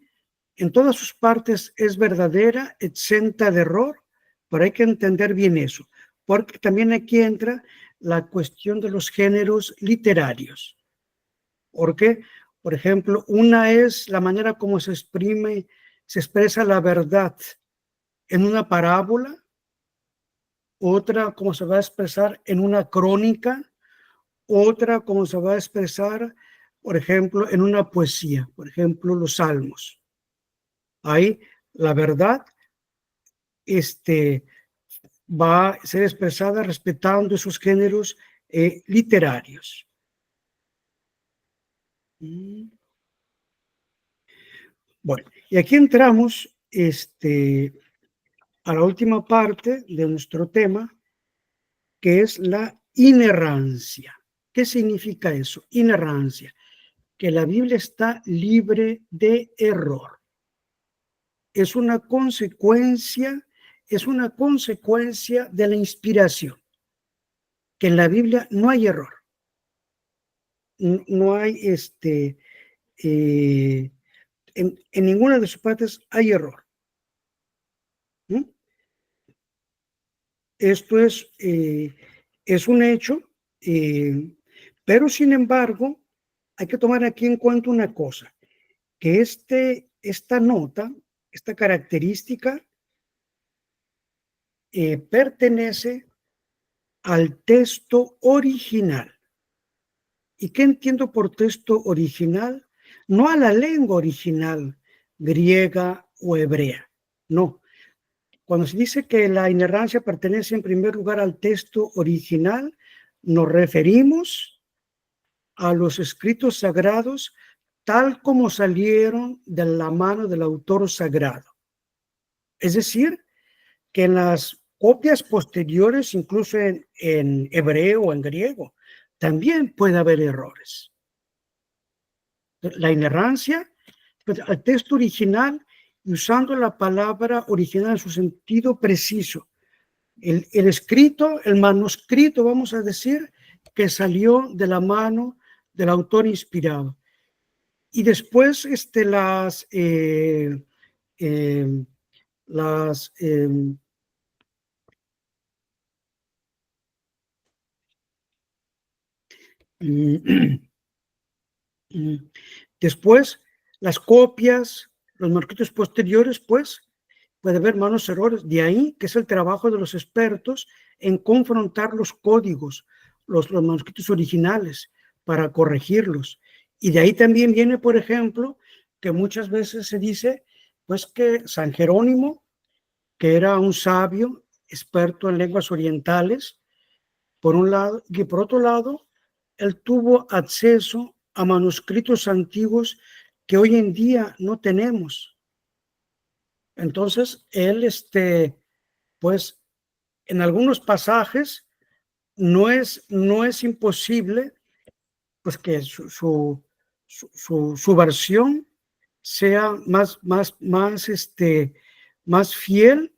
en todas sus partes es verdadera, exenta de error, pero hay que entender bien eso, porque también aquí entra la cuestión de los géneros literarios. Porque, por ejemplo, una es la manera como se expresa la verdad en una parábola, otra como se va a expresar en una crónica, otra como se va a expresar, por ejemplo, en una poesía, por ejemplo, los salmos. Ahí la verdad va a ser expresada respetando esos géneros literarios. Bueno, y aquí entramos a la última parte de nuestro tema, que es la inerrancia. ¿Qué significa eso? Inerrancia, que la Biblia está libre de error. Es una consecuencia de la inspiración, que en la Biblia no hay error. No hay en ninguna de sus partes hay error. Esto es un hecho, pero sin embargo, hay que tomar aquí en cuenta una cosa, que esta nota, esta característica, pertenece al texto original ¿Y qué entiendo por texto original? No a la lengua original, griega o hebrea, no. Cuando se dice que la inerrancia pertenece en primer lugar al texto original, nos referimos a los escritos sagrados tal como salieron de la mano del autor sagrado. Es decir, que en las copias posteriores, incluso en hebreo o en griego, también puede haber errores. La inerrancia, al texto original, usando la palabra original en su sentido preciso. El escrito, el manuscrito, vamos a decir, que salió de la mano del autor inspirado. Y después después las copias, los manuscritos posteriores, pues puede haber malos errores. De ahí que es el trabajo de los expertos en confrontar los códigos, los manuscritos originales, para corregirlos. Y de ahí también viene, por ejemplo, que muchas veces se dice, pues que San Jerónimo, que era un sabio, experto en lenguas orientales, por un lado, y por otro lado, él tuvo acceso a manuscritos antiguos que hoy en día no tenemos. Entonces, él, pues, en algunos pasajes no es imposible, pues, que su versión sea más fiel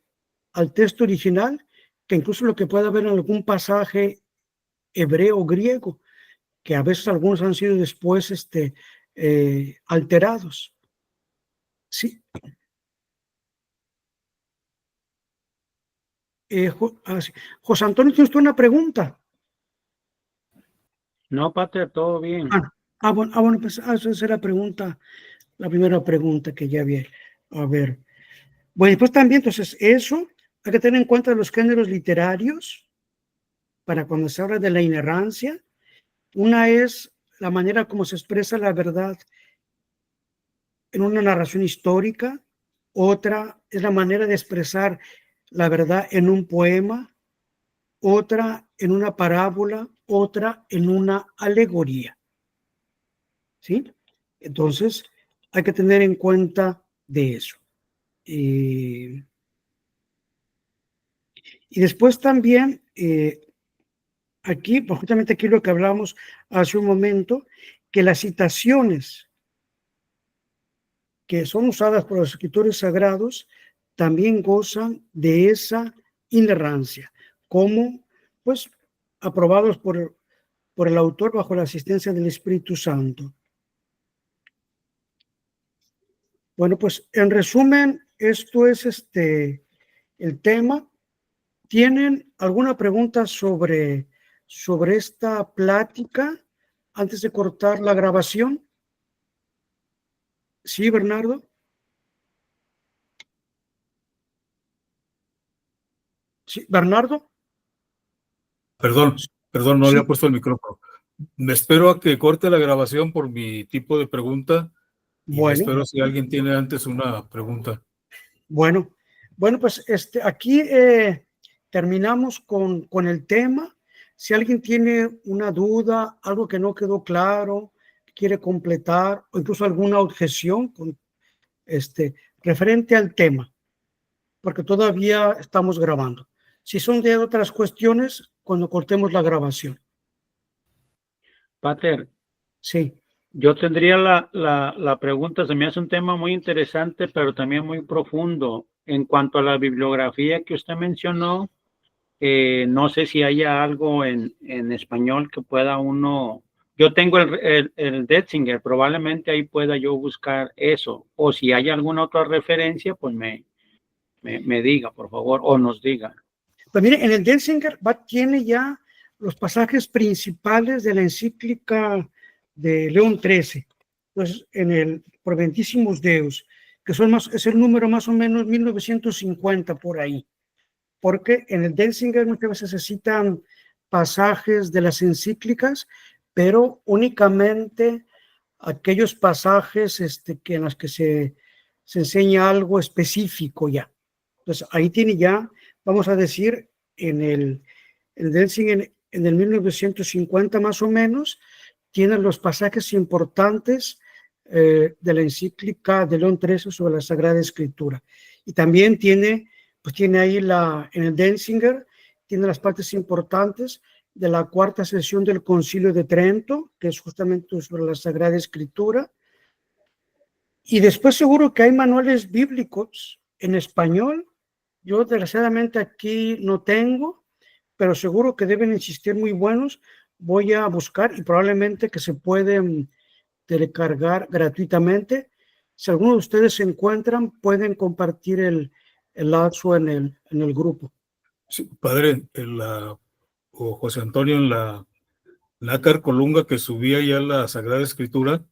al texto original, que incluso lo que pueda haber en algún pasaje hebreo o griego, que a veces algunos han sido después alterados. Sí. Sí. José Antonio, ¿tienes tú una pregunta? No, Pater, todo bien. Bueno, pues esa es la pregunta, la primera pregunta que ya había. A ver. Bueno, pues también, entonces, eso, hay que tener en cuenta los géneros literarios para cuando se habla de la inerrancia. Una es la manera como se expresa la verdad en una narración histórica, otra es la manera de expresar la verdad en un poema, otra en una parábola, otra en una alegoría. ¿Sí? Entonces, hay que tener en cuenta de eso. Y después también, aquí, pues justamente aquí lo que hablamos hace un momento, que las citaciones que son usadas por los escritores sagrados también gozan de esa inerrancia, como pues aprobados por el autor bajo la asistencia del Espíritu Santo. Bueno, pues en resumen, esto es el tema. ¿Tienen alguna pregunta sobre esta plática antes de cortar la grabación? Sí, Bernardo. Sí, Bernardo. Perdón, no Sí. había puesto el micrófono. Me espero a que corte la grabación por mi tipo de pregunta y me Bueno. espero si alguien tiene antes una pregunta. Bueno, pues aquí terminamos con el tema. Si alguien tiene una duda, algo que no quedó claro, quiere completar o incluso alguna objeción referente al tema, porque todavía estamos grabando. Si son de otras cuestiones, cuando cortemos la grabación. Pater, Sí. yo tendría la pregunta, se me hace un tema muy interesante, pero también muy profundo. En cuanto a la bibliografía que usted mencionó, no sé si haya algo en español que pueda uno... Yo tengo el Detzinger, probablemente ahí pueda yo buscar eso. O si hay alguna otra referencia, pues me diga, por favor, o nos diga. Pues mire, en el Detzinger tiene ya los pasajes principales de la encíclica de León XIII, pues en el Proventissimus Deus, que es el número más o menos 1950 por ahí, porque en el Detzinger muchas veces se citan pasajes de las encíclicas, pero únicamente aquellos pasajes que en los que se enseña algo específico ya. Entonces, ahí tiene ya, vamos a decir, en el Delsing en el 1950 más o menos, tiene los pasajes importantes de la encíclica de León XIII sobre la Sagrada Escritura. Y también tiene ahí en el Denzinger, tiene las partes importantes de la cuarta sesión del Concilio de Trento, que es justamente sobre la Sagrada Escritura. Y después seguro que hay manuales bíblicos en español. Yo desgraciadamente aquí no tengo, pero seguro que deben existir muy buenos. Voy a buscar y probablemente que se pueden telecargar gratuitamente. Si alguno de ustedes se encuentran, pueden compartir el lazo en el grupo. Sí, padre, o José Antonio, en la nácar colunga que subía ya la Sagrada Escritura,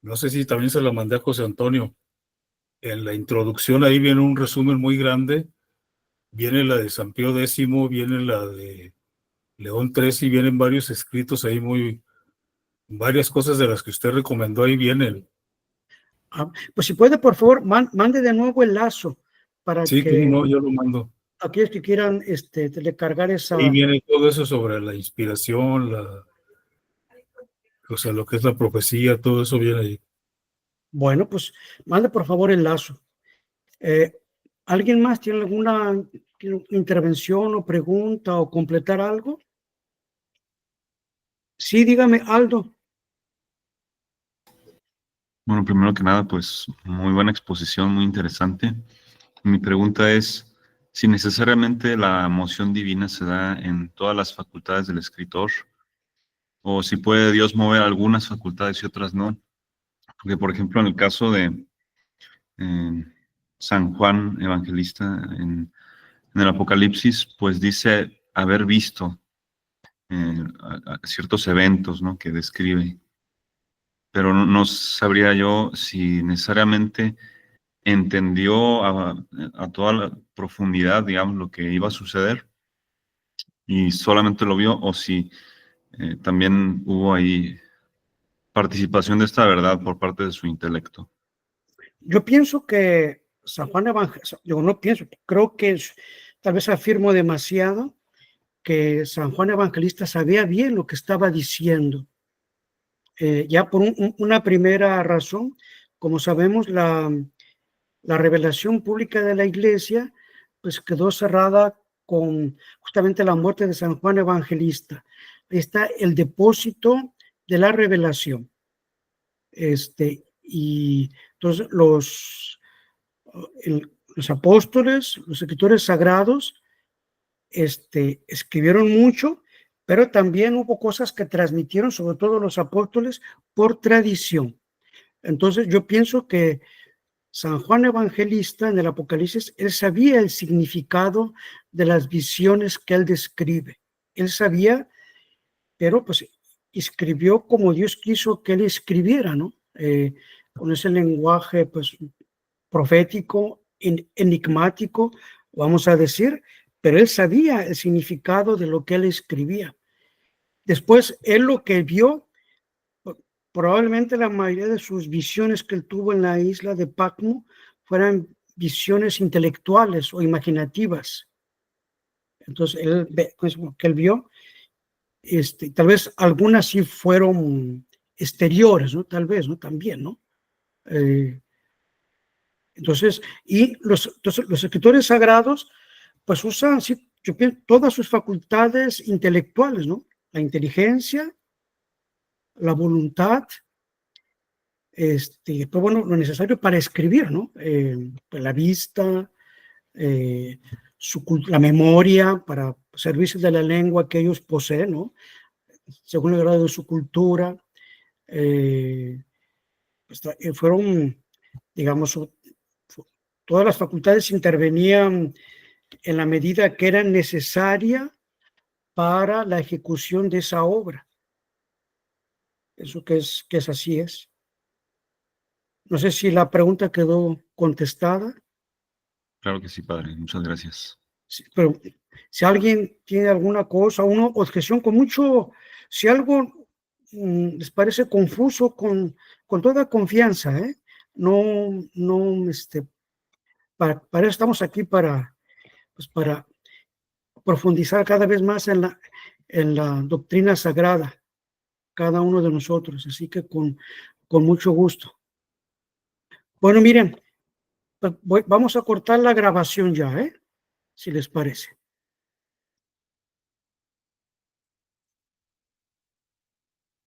no sé si también se la mandé a José Antonio. En la introducción ahí viene un resumen muy grande, viene la de San Pío X, viene la de León XIII, y vienen varios escritos ahí varias cosas de las que usted recomendó ahí vienen. Pues si puede, por favor, mande de nuevo el lazo para sí, que no, yo lo mando. Aquellos que quieran telecargar esa. Ahí viene todo eso sobre la inspiración, o sea, lo que es la profecía, todo eso viene ahí. Bueno, pues mande por favor el lazo. ¿Alguien más tiene alguna intervención o pregunta o completar algo? Sí, dígame, Aldo. Bueno, primero que nada, pues muy buena exposición, muy interesante. Mi pregunta es si necesariamente la moción divina se da en todas las facultades del escritor, o si puede Dios mover algunas facultades y otras no. Porque, por ejemplo, en el caso de San Juan Evangelista en el Apocalipsis, pues dice haber visto ciertos eventos, ¿no?, que describe. Pero no sabría yo si necesariamente entendió a toda la profundidad, digamos, lo que iba a suceder y solamente lo vio, o si también hubo ahí participación de esta verdad por parte de su intelecto. Yo pienso que San Juan Evangelista, yo no pienso, creo que tal vez afirmo demasiado, que San Juan Evangelista sabía bien lo que estaba diciendo. Ya por una primera razón, como sabemos, la revelación pública de la Iglesia pues quedó cerrada con justamente la muerte de San Juan Evangelista. Ahí está el depósito de la revelación. Y entonces los apóstoles, los escritores sagrados, escribieron mucho, pero también hubo cosas que transmitieron, sobre todo los apóstoles, por tradición. Entonces yo pienso que San Juan Evangelista en el Apocalipsis, él sabía el significado de las visiones que él describe. Él sabía, pero pues escribió como Dios quiso que él escribiera, ¿no? Con ese lenguaje pues profético, enigmático, vamos a decir, pero él sabía el significado de lo que él escribía. Después, él lo que vio, probablemente la mayoría de sus visiones que él tuvo en la isla de Patmos fueran visiones intelectuales o imaginativas. Entonces, que él vio, tal vez algunas sí fueron exteriores, ¿no? Tal vez, ¿no? También, ¿no? Entonces, los escritores sagrados, pues usan, sí, yo pienso, todas sus facultades intelectuales, ¿no? La inteligencia, la voluntad, pues bueno, lo necesario para escribir, ¿no? Pues la vista, la memoria para servirse de la lengua que ellos poseen, ¿no? Según el grado de su cultura, fueron, digamos, todas las facultades intervenían en la medida que era necesaria para la ejecución de esa obra. Eso que es así es. No sé si la pregunta quedó contestada. Claro que sí, padre. Muchas gracias. Sí, pero si alguien tiene alguna cosa, una objeción con mucho, si algo les parece confuso, con toda confianza, no, para eso estamos aquí, para profundizar cada vez más en la doctrina sagrada, cada uno de nosotros, así que con mucho gusto. Bueno, miren, vamos a cortar la grabación ya, si les parece.